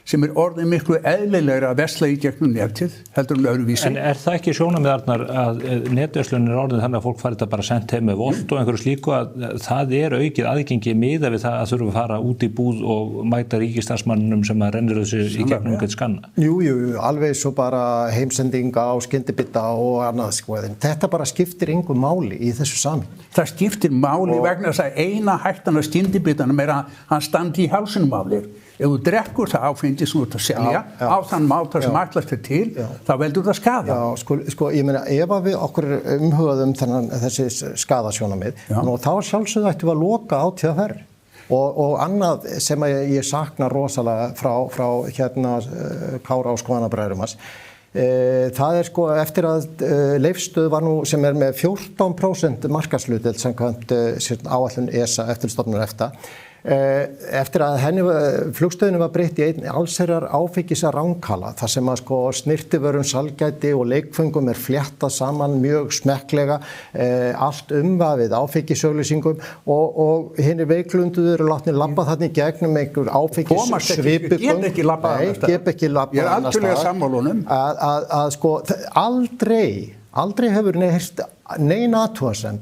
sem orðið miklu eðlilegra að versla í gegnum netið, heldur öðruvísi. En það ekki sjónarmið, Arnar, að netverslun orðið þannig að fólk fari þetta bara sent heim með volt og einhverju slíku, að það aukið aðgengi miðað við það að þurfa að fara út í búð og mæta ríkisstarfsmannum sem að rennir þessu í gegnum einhvern skanna? Jú, alveg svo bara heimsendinga á skyndibita og annað, sko. Þetta bara skiptir engu máli í þessu samhengi. Það skiptir máli vegna þess að eina hættan af skyndibitanum að hann standi í hálsinum á þér. Ef þú drekkur það áfengi sem þú ert að selja á þann máta sem ætlast þér til, þá veldur það skaða. Já, sko, ég meina, ef við okkur umhugaðum þessi skaðasjónamið, þá sjálfsögðu ættum við að loka ÁTVR. Og annað sem ég sakna rosalega frá Kára og Skoðanabræðrum hans, það sko eftir að Leifsstöð var nú sem með 14% markaðshlutdeild samkvæmt áætlun ESA eftirlitsstofnunar EFTA. Eftir að flugstöðinu var breytt í einn allsherjar áfengisa ránkala þar sem að sko snirtivörum, salgæti og leikföngum fléttað saman mjög smekklega, allt umvafið áfengisauglýsingum og hinir veiklunduður eru látnir labba þarna í gegnum einhver áfengissvipugum. Get ekki labbað. Ég algjörlega sammála honum. Að sko aldrei hefur nein athugasemd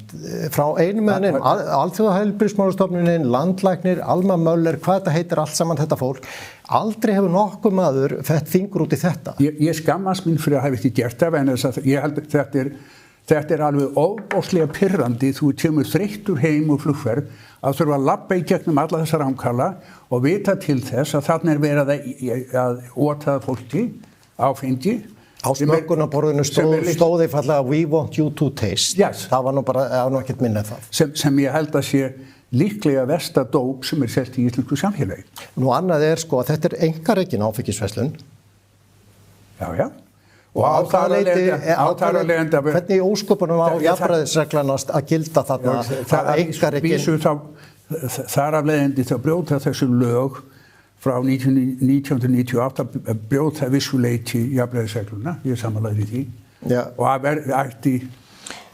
frá einum eða neinum, Alþjóðaheilbrigðismálastofnunin, landlæknir, Alma Möller, hvað þetta heitir allt saman þetta fólk, aldrei hefur nokkuð maður fett fingur út í þetta. Ég skammast mín fyrir að hafa ekki gert það, en ég held að þetta alveg ofboðslega pirrandi, þú kemur þreyttur heim úr flugferð að þurfa að labba í gegnum alla þessa ránkala og vita til þess að þarna verið að ótaða fólki áfengi. Á smökkunarborðinu stóð einfallega "We want you to taste". Yes. Það var nú ekkert minna en það. Sem ég held að sé líklega versta dóp sem selt í íslensku samfélagi. Nú annað sko að þetta einkarekin áfengisverslun. Já. Og átalarlegenda hvernig ósköpunum á jafnræðisreglanast að gilda þarna að einkarekin þar af leiðandi þá brjóta þessu lög frá 1998 að brjóta vissuleiti jafnræðisregluna, ég samanlagði því, og að ætti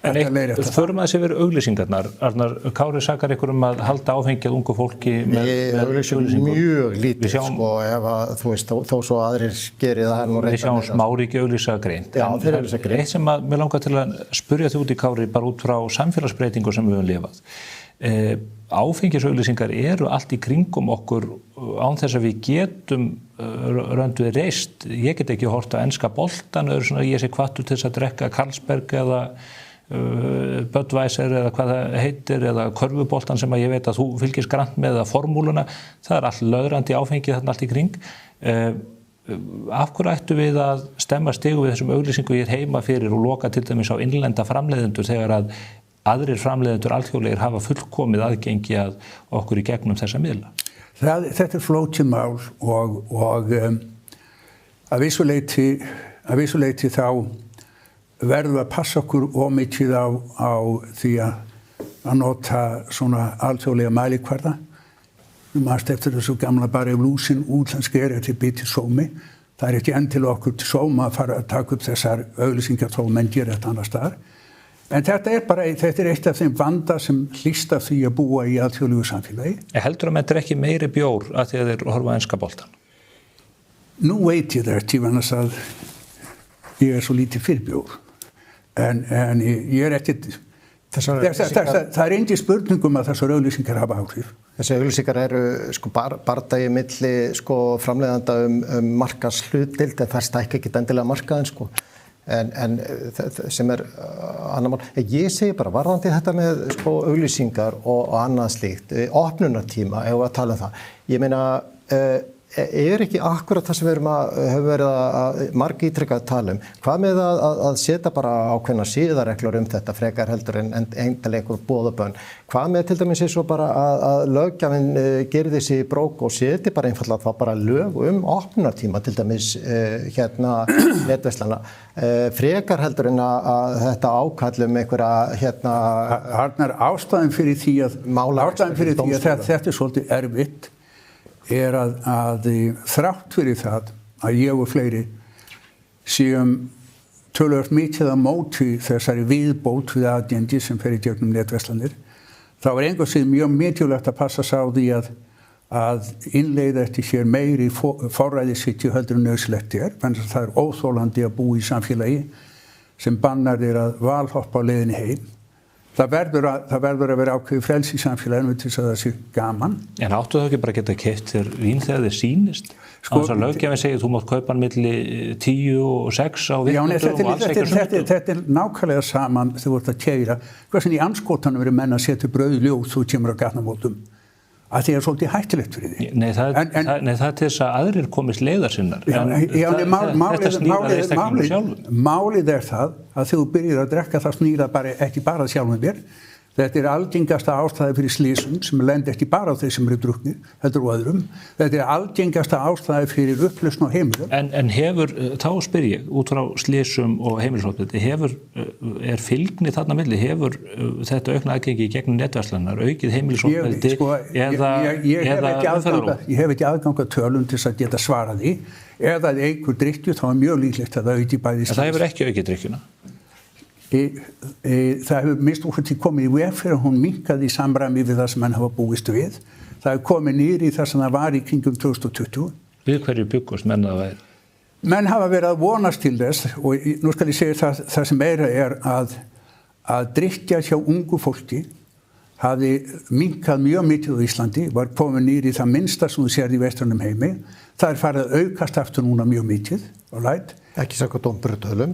að leira þetta. Förum að þessi verið auglýsingarnar, Arnar, Kári sakar ykkur að halda áfengið ungu fólki með auglýsingum? Mjög lítið, sko, ef að, þú veist, þó svo aðrir gerir það. Við sjáum Smáríki auglýsa greint. Já, þeir auglýsa greint. Eitt sem mér langar til að spurja þig út í, Kári, bara út frá samfélagsbreytingu sem við höfum lifað. Áfengisauglýsingar eru allt í kringum okkur án þess að við getum röndu reist. Ég get ekki hort á enska boltan, ég sé hvattur til þess að drekka Carlsberg eða Budweiser eða hvað það heitir eða körfuboltan sem að ég veit að þú fylgist grannt með eða formúluna. Það allt löðrandi áfengi þarna allt í kring. Af hverju ættu við að stemma stigu við þessum auglýsingu ég heima fyrir og loka til dæmis á innlenda framleiðendur þegar að aðrir framleiðendur alþjóðlegir hafa fullkomið aðgengi að okkur í gegnum þessa miðla? Þetta flókið mál og að vissu leyti þá verðum við að passa okkur ómikið á því að nota svona alþjóðlega mælikvarða. Manst eftir þessu gamla bara lúsin útlenski til biti sómi. Það ekki endilega okkur til sóma að fara að taka upp þessar auglýsingar þó menn gera þetta annars staðar. En þetta eitt af þeim vanda sem hlýst af því að búa í alþjóðlegu samfélagi. Heldur að menn drekki meiri bjór að því að þeir horfa á enska boltan? Nú veit ég það ekki, vegna að ég svo lítið fyrir bjór. En ég ekkert... Það engin spurningum að þessar auglýsingar hafa áhrif. Þessi auglýsingar eru sko bardagi milli sko framleiðanda markaðshlutdeild, en það stækka ekki endilega markaðinn sko. En sem annar mál. Ég segi bara varðandi þetta með sko auglýsingar og annað slíkt, opnunartíma, ef við að tala um það. Ég meina, ekki akkurat það sem við höfum verið að margítrekað að tala hvað með að setja bara ákveðna siðareglur þetta frekar heldur en endilega einhver boðabönn, hvað með til dæmis svo bara að löggjafinn gerði sig í brók og setji bara einfaldlega þá bara lög opnunartíma til dæmis netverslana frekar heldur en að þetta ákall einhverja Arnar, ástæðan fyrir því að þetta svolítið erfitt að þrátt fyrir það að ég og fleiri séum töluvert mikið á móti þessari viðbót við aðgengi sem fer í gegnum netverslanir, þá engu síður mjög mikilvægt að passa sá því að innleiða eftir sér meiri forræðishyggju heldur en nauðsynlegt þannig að það óþolandi að búa í samfélagi sem bannar þér að valhoppa á leiðinni heim. Það verður að vera ákveðið frelsi í samfélaginu til þess að það sé gaman. En áttu það ekki bara að geta keypt þér vín þegar þið sýnist? Á þess að löggjafinn segir þú mátt kaupa hann milli 10 og 6 á vikundum og alls ekki sunnudum. Þetta nákvæmlega saman þegar þú ert að keyra. Hversin í andskotanum eru menn að setja brauðljós þú kemur á gatnamótum. Að því svolítið hættulegt fyrir því. Nei, það er til þess að aðrir komist leiðar sinnar. Málið það að þegar þú byrjar að drekka það snýra ekki bara sjálfum þér. Þetta algengasta ástæði fyrir slysum sem lenda ekki bara á þeir sem eru drukknir, heldur og öðrum. Þetta algengasta ástæði fyrir upplausn á heimilum. En hefur, þá spyr ég, út frá slysum og heimilisofbeldi, er fylgni þarna milli, hefur þetta aukna aðgengi gegnum netverslanar, aukið heimilisofbeldi eða umferðaróp? Ég hef ekki aðgang að tölum til að geta svarað því, eða einhver drykkju, þá mjög líklegt að það auki bæði slys. Það hefur ekki aukið drykkjuna? Það hefur minnst okkur til komið í veg fyrir að hún minnkaði í samræmi við það sem hann hafa búist við. Það hefur komið niður í það sem það var í kringum 2020. Við hverju byggust menn að væri? Menn hafa verið að vonast til þess og nú skal ég segja það sem meira að drykkja hjá ungu fólki hafi minnkað mjög mikið á Íslandi, var komið niður í það minnsta sem þú sérð í vestrænum heimi. Það farið að aukast aftur núna mjög mikið. Ekki samkvæmt opinberum tölum.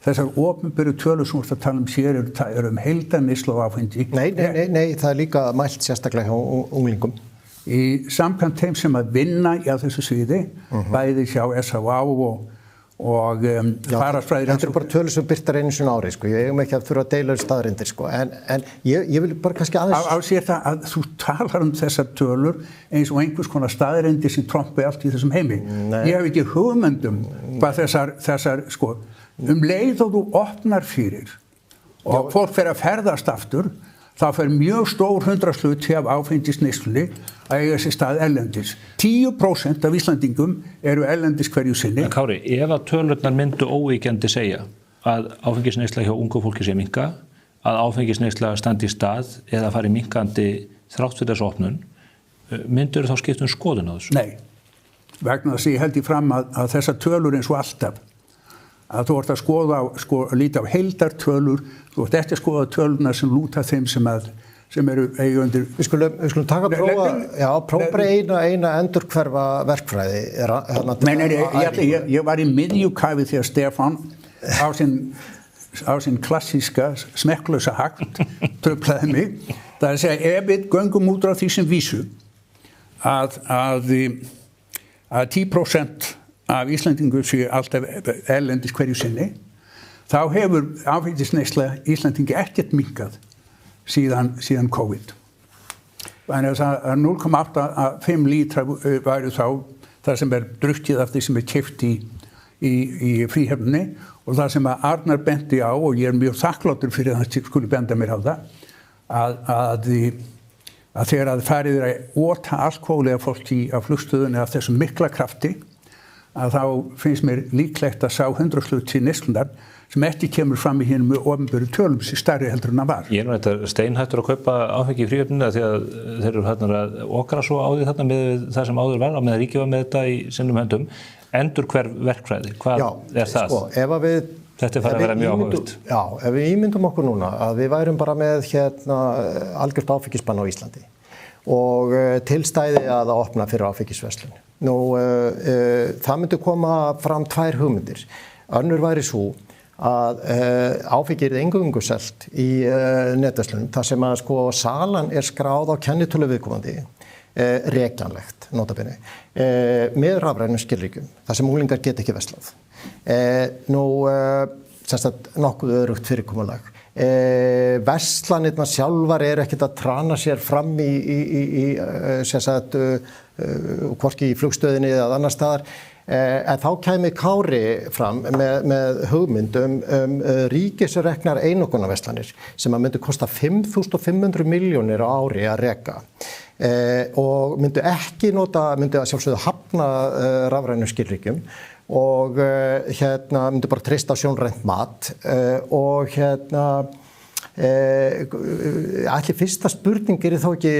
Þessar opinberu tölur sem við tala hér eru heildarneyslu á áfengi. Nei, það er líka mælt sérstaklega hjá unglingum. Í samkvæmt þeim sem að vinna á þessu sviði, bæði hjá SHA og fararfræðir. Þetta bara tölur sem birtar einu sinni ári, ég eigum ekki að þurfa að deila staðreyndir, en ég vil bara kannski aðeins... Á sér það að þú talar þessar tölur eins og einhvers konar staðreyndir sem trompi allt í þessum heimi. Ég hef ekki hugmyndum hvað þessar leið og þú opnar fyrir og fólk fer að ferðast aftur, þá fer mjög stór 100% af áfengisneyslunni að eiga sér stað erlendis. 10% af Íslandingum eru erlendis hverju sinni. En Kári, ef að tölurnar myndu óíkjandi segja að áfengisneysla hjá ungu fólki sé minnka, að áfengisneysla standi í stað eða fari minnkandi þrátt fyrir þessu opnun, myndur þá skipta skoðun á þessu? Nei, vegna þess að ég held í fram að þessar tölur eins og alltaf að þú ert að líta á heildartölur, þú ert ekki að skoða töluna sem lúta þeim sem eru eigundir. Við skulum taka prófa eina endurhverfa verkfræði. Ég var í miðjukafi þegar Stefán á sinn klassíska smekklausa hakt truflaði mig. Það er að segja, ef við göngum út á því sem vísu að 10% af Íslandingur séu alltaf erlendis hverju sinni, þá hefur áfengisneysla Íslandingi ekkert minnkað síðan COVID. Þannig að 0,85 lítra væru þá það sem drukkið af því sem keypt í fríhöfninni og það sem Arnar benti á, og ég mjög þakkláttur fyrir að hann skuli benda mér á það, að þegar að farið að ota alkóhóli af fólki á flugstöðunni af þessum mikla krafti, að þá finnst mér líklegt að sá 100% neyslunar sem ekki kemur fram í hinum opinberu tölum sem stærri heldur en það var. Ég þetta steinhættur að kaupa áfengi í fríhöfninni því að þeir eru að okra svo á því þarna með það sem áður var, á með að ríkið var með þetta í sinnum höndum. Endurhverf verkfræði, hvað er það? Þetta farið að vera mjög áhugavert. Já, ef við ímyndum okkur núna að við værum bara með algjört áfengisbann á Íslandi og tilstæði að opna fyrir áfengisverslun. Það myndi koma fram 2 hugmyndir. Önnur væri svo að áfengi er eingöngu selt í netverslunum þar sem að salan er skráð á kennitölu viðkomandi. rekjanlegt, notabene, með rafrænum skilríkjum, þar sem unglingar geta ekki verslað. Sem sagt, nokkuð örugt fyrirkomulag. Verslanirnar sjálfar ekkert að trana sér fram í sem sagt, hvorki í flugstöðinni eða annar staðar, en þá kæmi Kári fram með hugmynd ríkisreknar einokunarverslanir sem að myndu kosta 5.500 milljónir á ári að reka. Og myndu að sjálfsögðu hafna rafrænum skilríkjum og myndu bara treysta á sjónrænt mat og ætli fyrsta spurning þá ekki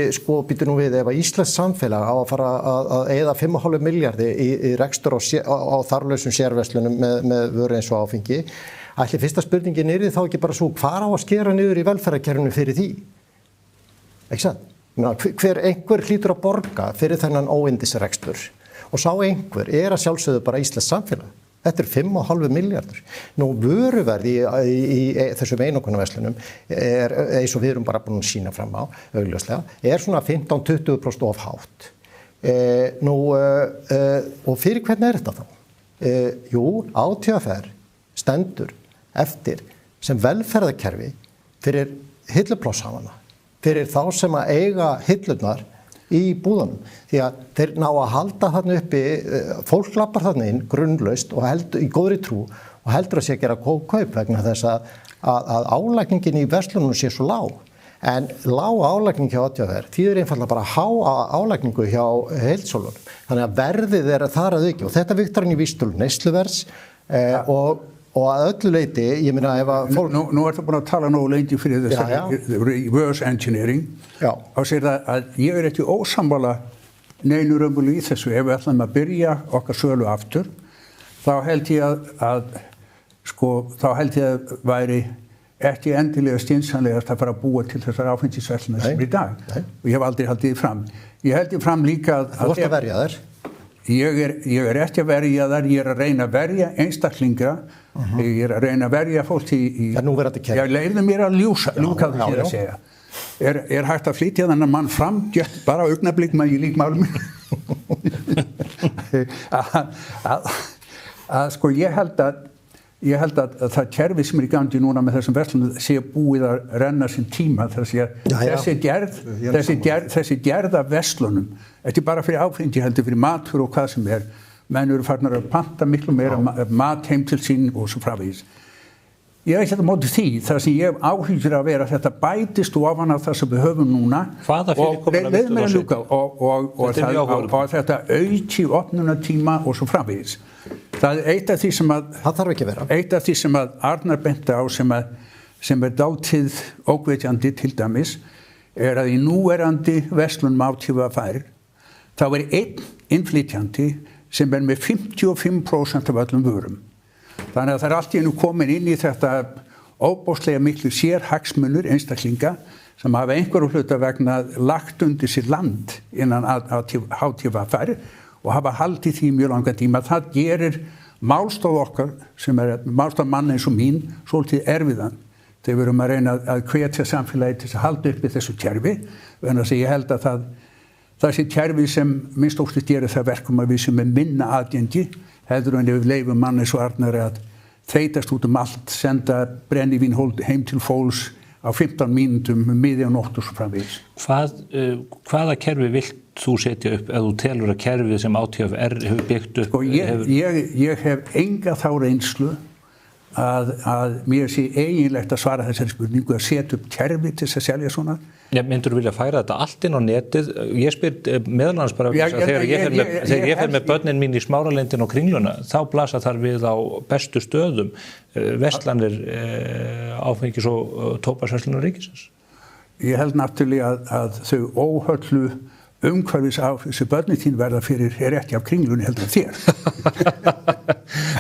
býtu nú við ef að Íslands samfélag á að fara að eyða 5,5 milljarði í rekstur á þarflausum sérverslunum með vöru eins og áfengi, ætli fyrsta spurningin þá ekki bara svo hvar á að skera niður í velferðarkerfinu fyrir því? Ekki sant? Einhver hlýtur að borga fyrir þennan óyndisrekstur og sá einhver að sjálfsögðu bara Íslands samfélag. Þetta 5,5 milljarður. Nú vöruverð í þessum einokunarverslunum eins og við erum bara búin að sýna fram á, augljóslega, svona 15-20% of hátt. Og fyrir hvernig þetta þá? Jú, ÁTVR stendur eftir sem velferðarkerfi fyrir hillupláshafana, fyrir þá sem að eiga hillurnar í búðunum, því að þeir ná að halda þarna uppi, fólk lappar þarna inn grunnlaust og í góðri trú og heldur að sé að gera kaup vegna þess að álagningin í verslunum sé svo lág. En lág álagning hjá ÁTVR þýðir einfaldlega bara há álagningu hjá heildsölunum. Þannig að verðið þar að auki og þetta vigtar inn í vísitölu neysluverðs og að öllu leyti, ég meina ef að fólk... Nú ertu búin að tala nógu lengi fyrir þessari reverse engineering og segir það að ég ekki ósammála neinu raunverulega í þessu. Ef við ætlum að byrja okkar sölu aftur, þá held ég að væri ekki endilega skynsamlegast að fara að búa til þessar áfengisverslanir sem í dag. Og ég hef aldrei haldið því fram. Ég held því fram líka að... Þú vorst að verja þær? Ég ekki að verja þær, ég að reyna að verja einstaklinga, ég að reyna að verja fólk í... Ég leyfði mér að ljúka það hér að segja. Hægt að flytja þennan mann fram, bara augnablik með ég lík málum. Ég held að það kerfi sem í gangi núna með þessum verslunum sé búið að renna sinn tíma þessi gerð af verslunum, ekki bara fyrir áfengi heldur fyrir matur og hvað sem menn eru farnar að panta miklu meira mat heim til sín og svo framvegis. Ég ekki að móti því, það sem ég hef áhyggjur að vera þetta bætist ofan af það sem við höfum núna og þetta auki opnunartíma og svo framvegis. Það eitt af því sem að Arnar benti á sem dálítið ógnvekjandi til dæmis að í núverandi verslunum ÁTVR þá einn innflytjandi sem með 55% af öllum vörum. Þannig að það allt í einu komin inn í þetta óbóðslega miklu sérhagsmunur einstaklinga sem hafa einhverju hluta vegna lagt undir sér land innan ÁTVR og hafa haldið því mjög langan tíma. Það gerir málstof okkar sem málstof mann eins og mín svolítið erfiðan þegar við erum að reyna að hvetja samfélagi til að halda uppi þessu kerfi. Þannig að ég held að það sé kerfi sem minnst óttist gerir það verkum að við sem minna aðgengi heldur en ef við leifum manni svo Arnar að þreytast út allt, senda brennivín heim til fólks á 15 mínútum miðja nótt og svo framvegis. Hvaða kerfi vilt þú setja upp ef þú telur að kerfið sem ÁTVR hefur byggt upp? Ég hef enga þá reynslu að mér sé eiginlegt að svara þessari spurningu að setja upp kerfi til að selja svona. Myndur þú vilja færa þetta allt inn á netið? Ég spyr meðalans bara þegar ég fer með börnin mín í Smáralindin og Kringluna, þá blasa þar við á bestu stöðum verslanir áfengis og tóbaksverslanir ríkisins. Ég held náttúrulega að þau óhöllu umhverfis sem börnin þín verða fyrir ekki af Kringlunni heldur en þér.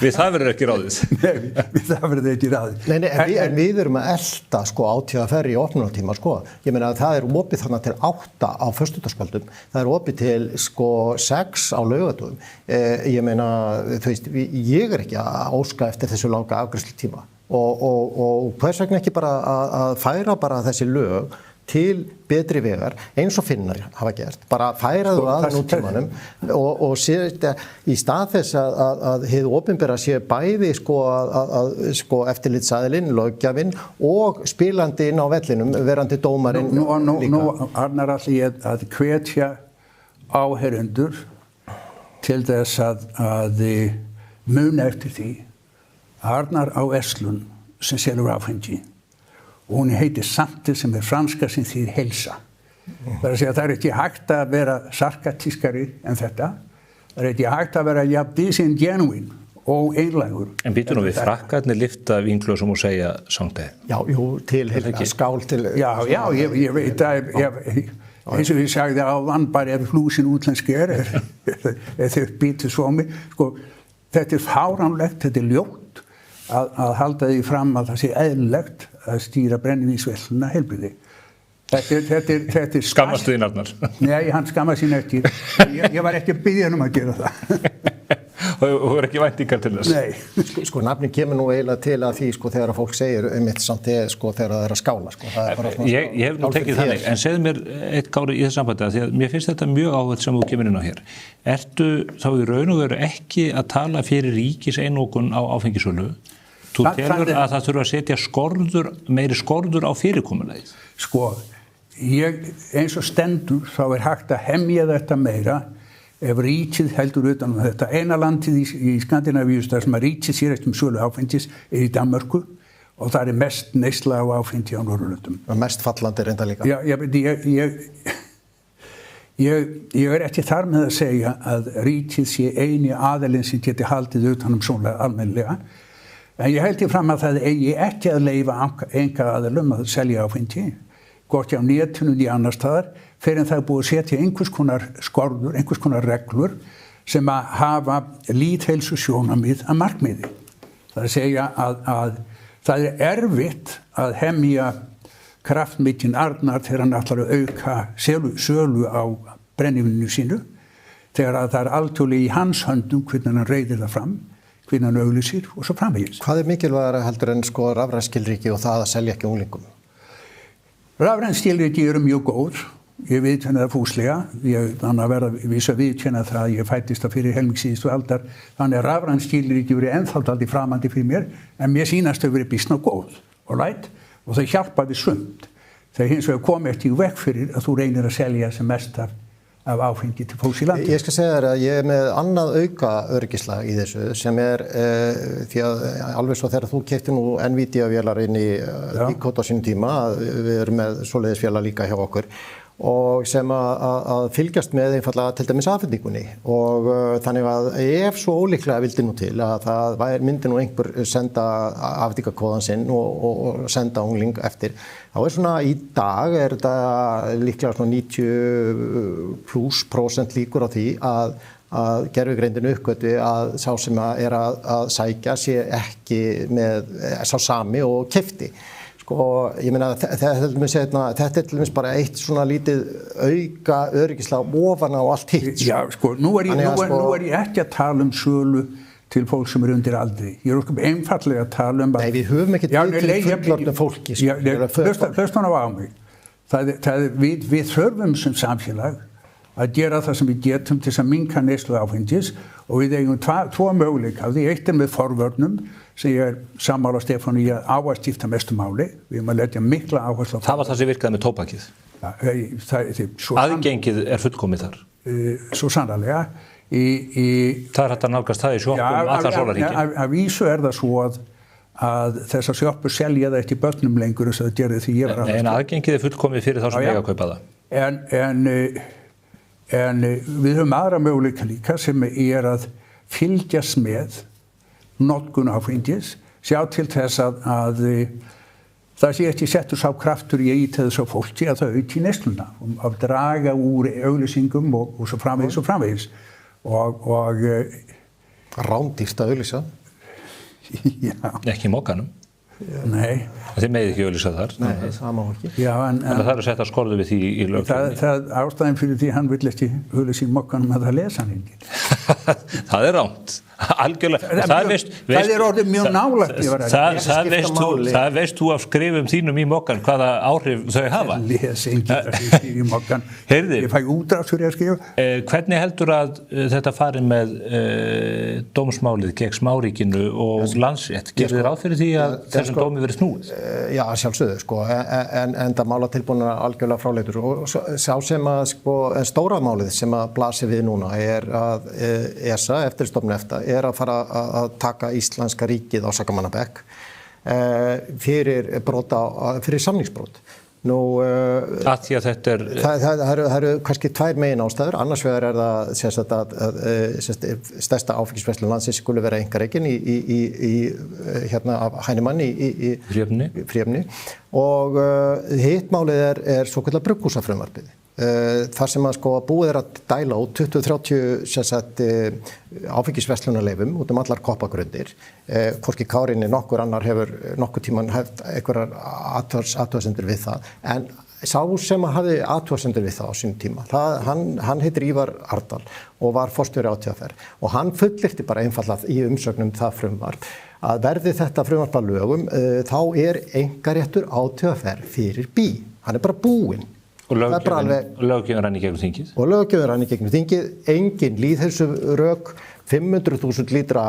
Við það verður ekki ráðið. Nei, við það verður ekki ráðið. Nei, en við erum að elta ÁTVR í opnunartíma, Ég meina að það opið þarna til 8 á föstudagskvöldum, það opið til 6 á laugardögum. Ég meina, þú veist, ég ekki að óska eftir þessu langa afgreiðslutíma og hvers vegna ekki bara að færa bara þessi lög til betri vegar eins og Finnar hafa gert, bara færa þú að nútímanum og setja í stað þess að hið opinbera sé bæði sko eftirlitsaðilinn, löggjafinn og spilandi inn á vellinum, verandi dómarinn líka. Nú Arnar allir að hvetja áherendur til þess að muna eftir því Arnar á Eslun sem selur áfengi og hún heitir Santé sem franska sem þýðir heilsa. Það að segja það ekki hægt að vera sarkatískari en þetta. Það ekki hægt að vera jafn disingenuine og einlægur. En býtur nú við frakkarnir lyfta vínglösum og segja Santé? Já, jú, til skál til... Já, ég veit að eins og ég sagði áðan bara ef hlúsin útlenski ef þau býtu svo mig. Sko, þetta fáránlegt, þetta ljótt að halda því fram að það sé eðlilegt að stýra brennivínsverslunina heilbrigði. Þetta Skammastu þín, Arnar? Nei, hann skammast sín ekki. Ég var ekki að biðja hann að gera það. Og er ekki væntingar til þess? Nei. Sko, nafnin kemur nú eiginlega til að því, sko, þegar fólk segir Santé, sko, þegar það er að skála, sko. Það bara svona, ég hef nú tekið þannig, en segðu mér eitt Kári í þessu sambandi, því að mér finnst þetta mjög áhugavert sem þú kemur inn á hér. Ertu þá í raun og veru ekki að tala fyrir ríkiseinokun á áfengisölu? Þú telur að það þurfa að setja meiri skorður á fyrirkomulagið? Sko, eins og stendur þá hægt að hemja þetta meira ef ríkið heldur utan þetta. Eina landið í Skandinavíu þar sem að ríkið sér eftir sölu áfengis í Danmörku og það mest neysla á áfengi á Norðurlöndum. Og mest fallandi reynda líka. Já, ég ekki þar með að segja að ríkið sé eini aðilinn sem geti haldið utan svona almennilega. En ég held fram að það eigi ekki að leyfa einkaaðilum að selja áfengi, hvort á netinu í annar staðar, fyrir en það búið að setja einhvers konar skorður, einhvers konar reglur sem að hafa lýðheilsusjónarmið að markmiði. Það að segja að það erfitt að hemja kraftmikinn Arnar þegar hann ætlar að auka sölu á brennivíninu sínu, þegar að það algjörlega í hans höndum hvernig hann reiðir það fram, hvernig hann auglýsir og svo framvegis. Hvað mikilvægara heldur en sko rafræn skilríki og það að selja ekki unglingum? Rafræn skilríki eru mjög góð. Ég viðurkenni það fúslega. Ég verða að viðurkenna það að ég fæddist það fyrir helming síðustu aldar. Þannig að rafræn skilríki verið ennþátt framandi fyrir mér, en mér sýnast þau verið býsna góð. Og þau hjálpaði sumt. Þau hins vegar kom ekki í veg fyrir að þú reynir að selja sem mest af áfengi til fólks í landi. Ég skal segja þér að ég með annað auka öryggislag í þessu sem því að alveg svo þegar þú keyptir nú Nvidia-vélar inn í Íkot á sínum tíma, við erum með svoleiðis vélar líka hjá okkur og sem að fylgjast með einfallega til dæmis afhendingunni og þannig að ef svo ólíklega vildi nú til að það myndi nú einhver senda afhendingakóðan sinn og senda ungling eftir, þá svona í dag þetta líklega svona 90+% líkur á því að gervigreindin uppgötvi að sá sem að sækja sé ekki með sá sami og keypti. Og ég meina þetta er til dæmis bara eitt svona lítið auka öryggislag ofan á allt hitt. Já, sko, nú er ég ekki að tala sölu til fólk sem undir aldri. Ég er einfaldlega að tala að... Nei, við höfum ekki til fullorðnu fólki. Hlustan á mig. Við þurfum sem samfélag að gera það sem við getum til að minnka neyslu áfengis og við eigum tvo möguleika. Því eitt með forvörnum sem ég sammála Stefáni í að skipta mestu máli. Við erum að leggja mikla áherslu á... Það var það sem virkaði með tóbakið. Aðgengið fullkomið þar. Svo sannarlega. Það hægt að nálgast það í sjoppum allar sólarhringinn. Að vísu það svo að þessar sjoppur selja það ekki börnum lengur þess að það gerði því ég var að... En aðgengið fullkomið fyrir þá sem eiga að kaupa það. En við höfum aðra möguleika líka sem að fylgjast með notkun áfengis, sjá til þess að það sé ekki settur sá kraftur í þess að fólki að það auki neysluna að draga úr auglýsingum og svo framvegis. Og rándýrt að auglýsa? Já. Ekki í Mokkanum? Nei. Þið megið ekki auglýsa þar? Nei, það má ekki. Já, en það er að setja skorðu við því í lögfræðinni? Það ástæðin fyrir því hann vill ekki auglýsa í Mokkanum að það lesa hann ekki. Það er ránt. Algjörlega. Það orðið mjög nálægt. Það veist þú af skrifum þínum í Moggann hvaða áhrif þau hafa. Les enginn í Moggann. Ég fæ útrátt fyrir að skrifa. Hvernig heldur að þetta fari með dómsmálið gegn Smáríkinu og Landsrétt? Gerir þið ráð fyrir því að þessum dómi verið snúið? Já, sjálfsögðu, sko, en það málatilbúin algjörlega fráleitur og sá sem að, sko, stóra málið sem að blasir við núna að ESA, eftirlitsstofnun EFTA, að fara að taka íslenska ríkið á sakamannabekk fyrir samningsbrot. Nú, að því að þetta það eru kannski tvær megin ástæður, annars vegar það stærsta áfengisverslun landsins skuli vera einkarekin í af Heinemann í Fríefni og hitt málið svokallað brugghúsafrumvarpið. Þar sem að sko búið að dæla út 20-30 áfengisverslunarleyfum út allar koppagrundir. Hvorki Kárinni nokkur annar hefur nokkur tíman haft einhverjar athugasemdir við það. En sá sem hafði athugasemdir við það á sínum tíma, hann heitir Ívar Ardal og var forstjóri ÁTVR og hann fullyrti bara einfaldlega í umsögnum það frumvarp að verði þetta frumvarp að lögum þá einkaréttur ÁTVR fyrir bí. Hann bara búinn. Og löggjöfin rann í gegnum þingið? Og löggjöfin rann í gegnum þingið, engin lýðheilsurök, 500.000 lítra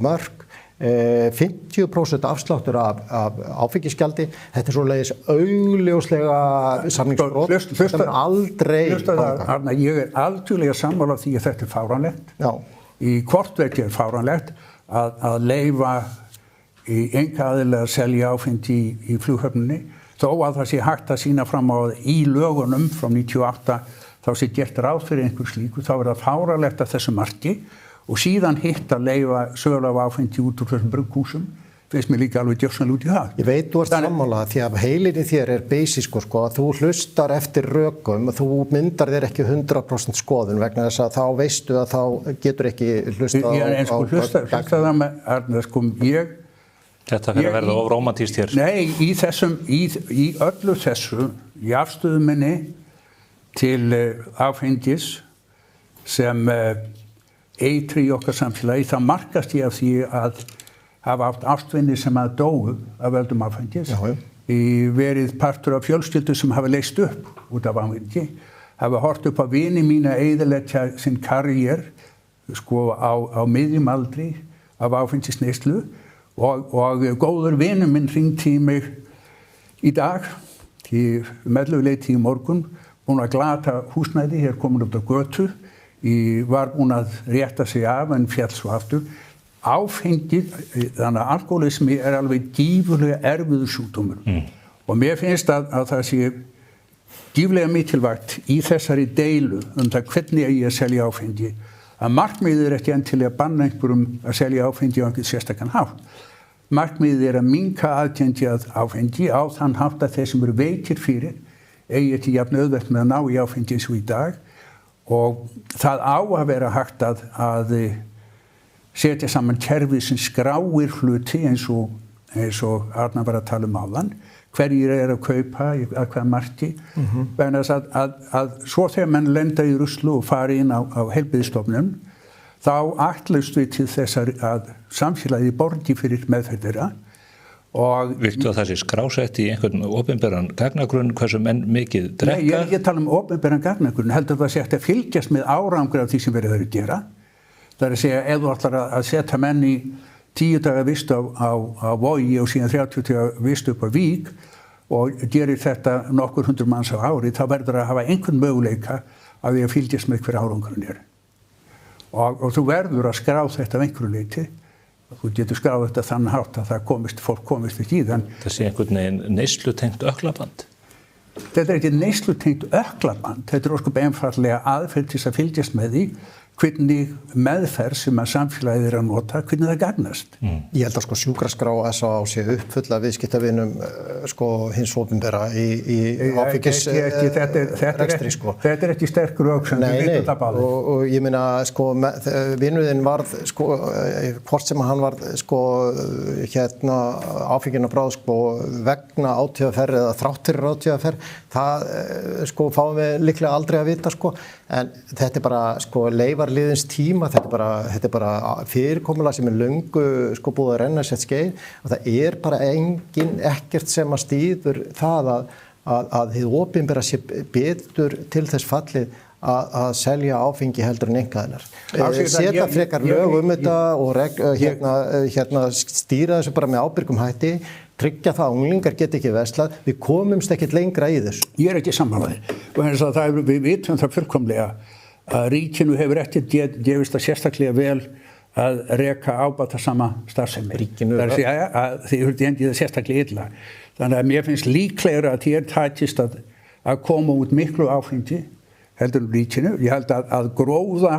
mörk, 50% afsláttur af áfengisgjaldi. Þetta svoleiðis augljóslega samningsbrot. Þetta aldrei ganga. Ég algjörlega sammála því að þetta fáránlegt. Já. Í kortverki fáránlegt að leyfa í einkaaðilega að selja áfengi í flughöfninni. Þó að það sé hægt að sýna fram á í lögunum frá 98 þá sé gert ráð fyrir einhver slíku, þá það fáránlegt að þessu marki og síðan hitt að leyfa sölu af áfengi út úr þessum brugghúsum, finnst mér líka alveg gjörsamlega út í það. Ég veit þú ert sammála því að heilinni þér basískur sko, að þú hlustar eftir rökum, þú myndar þér ekki 100% skoðun vegna þess að þá veistu að þá getur ekki hlustað á hlustaðu það með Arnar, sko, Þetta fyrir að verða of rómantískt hér. Nei, í öllu þessu, í afstöðu minni til áfengis sem eitri í okkar samfélagi, það markast ég af því að hafa átt ástvinni sem að dóu af völdum áfengis. Verið partur af fjölskyldu sem hafa leyst upp út af áfengi, hafa hort upp á vini mína eyðileggja sinn karriér sko á miðjum aldri af áfengisneyslu. Og góður vinur minn hringdi í mig í dag, meðlöguleyti í morgun, búinn að glata húsnæði, hér komin upp á götu, var búinn að rétta sig af en féll svo aftur. Áfengið, þannig að alkoholismi alveg gífurlega erfiður sjúkdómur. Og mér finnst að það sé gífurlega mikilvægt í þessari deilu það hvernig ég að selja áfengi. Að markmiðið ekki endilega að banna einhverjum að selja áfengi á einhvern sérstakann hátt. Markmiðið að minnka aðgengi að áfengi á þann hátt að þeir sem eru veikir fyrir eigi ekki jafn auðvelt með að ná í áfengi eins og í dag og það á að vera hægt að setja saman kerfið sem skráir hluti eins og Arnar var að tala áðan, hverjir að kaupa að hvaða marki, vegna þess að svo þegar menn lenda í ruslu og fari inn á heilbrigðisstofnun, þá ætlumst við til þess að samfélagið borgi fyrir meðferðira. Viltu að það sé skrásett í einhvern opinberan gagnagrunn hversu menn mikið drekka? Nei, ég er ekki að tala opinberan gagnagrunn, heldur það sé hægt að fylgjast með árangur af því sem verið að gera. Það að segja, ef þú ætlar að setja menn í 10 daga vist á Vogi og síðan 30 daga vist upp á Vík og gerir þetta nokkur 100 manns á ári, þá verður að hafa einhvern möguleika að því að fylgjast með hver árangurinn er. Og þú verður að skrá þetta af einhverju leyti. Þú getur skráð þetta þannig hátt að fólk komist ekki í þann. Það sé einhvern veginn neyslutengt ökklaband? Þetta er ekki neyslutengt ökklaband. Þetta er ósköp einfaldlega aðferð til að fylgjast með því hvernig meðferð sem að samfélagið er að nota, hvernig það gagnast. Ég held að sjúkraskrá SA sé uppfulla viðskiptavinum hins opinbera í áfengis rekstri. Þetta er ekki sterkur auksan, við vitum það báðir. Og ég meina, vinuðinn varð, hvort sem hann varð, áfengina bráð, vegna átíðaferð eða þráttir átíðaferð, það fáum við líklega aldrei að vita, en þetta er bara leifa bara liðins tíma, þetta er bara fyrirkomulag sem löngu sko búið að renna sér skeið og það bara ekkert sem að stýður það að hið opinbera sé betur til þess fallið að selja áfengi heldur en einkaðinar. Setja frekar lög þetta og stýra þessu bara með ábyrgum hætti, tryggja það að unglingar geti ekki verslað, við komumst ekkert lengra í þessu. Ég ekki sammála þér. Við vitum það fullkomlega að ríkinu hefur ekki gefist það sérstaklega vel að reka ábatasama starfsemi. Ríkinu að þið hurti endið það sérstaklega illa. Þannig að mér finnst líklegra að þér tækist að koma út miklu áfengi heldur ríkinu. Ég held að gróða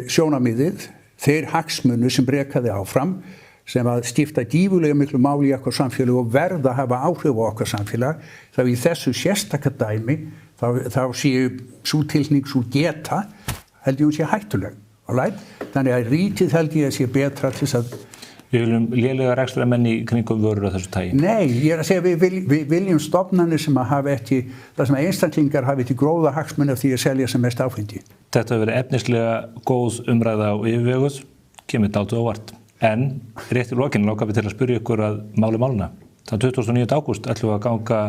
sjónarmiðið, þeir hagsmunir sem rekaði áfram, sem að skipta gífurlega miklu máli í okkar samfélag og verða að hafa áhrif á okkar samfélag, þá í þessu sérstaka dæmi, þá séu sú tilhning, sú geta, held ég hún sé hættuleg. Þannig að ríkið held ég að sé betra til þess að Við viljum lélega rekstramenn í kringum vörur af þessu tagi. Nei, ég að segja við viljum stofnanir sem að hafa ekki, það sem að einstaklingar hafi ekki gróða hagsmuni af því að selja sem mest áfengi. Þetta hefur verið efnislega góð umræða og yfirveguð, kemur dálítið óvart. En rétt í lokinn langar við til að spyrja ykkur að máli máluna. Þann 29. ágúst ætlum við að ganga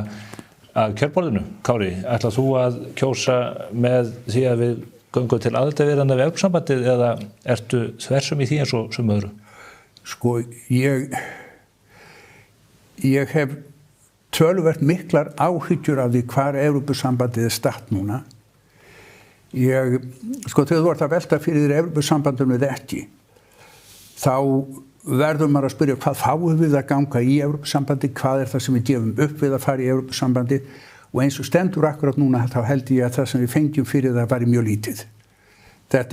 að kjörborðinu. Kári, ætlað þú að kjósa með því að við göngum til aðildarviðræðna við Evrópusambandið eða ertu þversum í því eins og sem öðru? Sko, ég hef töluvert miklar áhyggjur af því hvar Evrópusambandið statt núna. Sko, þegar þú ert að velta fyrir þér Evrópusambandinu eða ekki, þá verður maður að spyrja hvað fáum við að ganga í Evrópusambandið, hvað það sem við gefum upp við að fara í Evrópusambandið og eins og stendur akkurat núna þá held ég að það sem við fengjum fyrir það væri mjög lítið. Þetta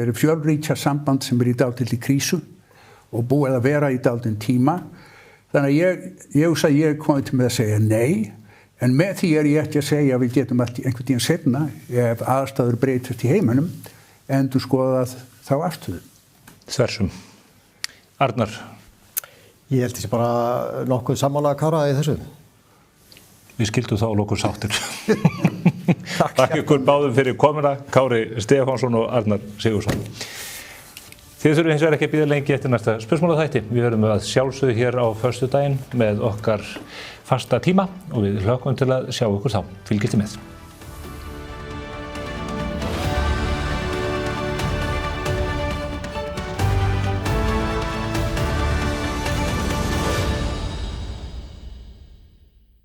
er fjölríkja samband sem í dálítilli krísu og búið að vera í dálítinn tíma. Þannig að ég komið til með að segja nei, en með því ég ekki að segja að við getum einhvern tíðan seinna, ef aðstæður breytast í heiminum, endur skoðað þá afstöðu. Þversum. Arnar? Ég held þessi bara nokkuð sammála að Kára í þessu. Við skildum þá nokkuð sáttir. Takk ykkur báðum fyrir komuna, Kári Stefánsson og Arnar Sigurðsson. Þið þurfum hins vegar ekki að bíða lengi eftir næsta spursmálaþætti. Við verðum að sjálfsögðu hér á föstudaginn með okkar fasta tíma og við hlökkum til að sjá ykkur þá. Fylgist þið með.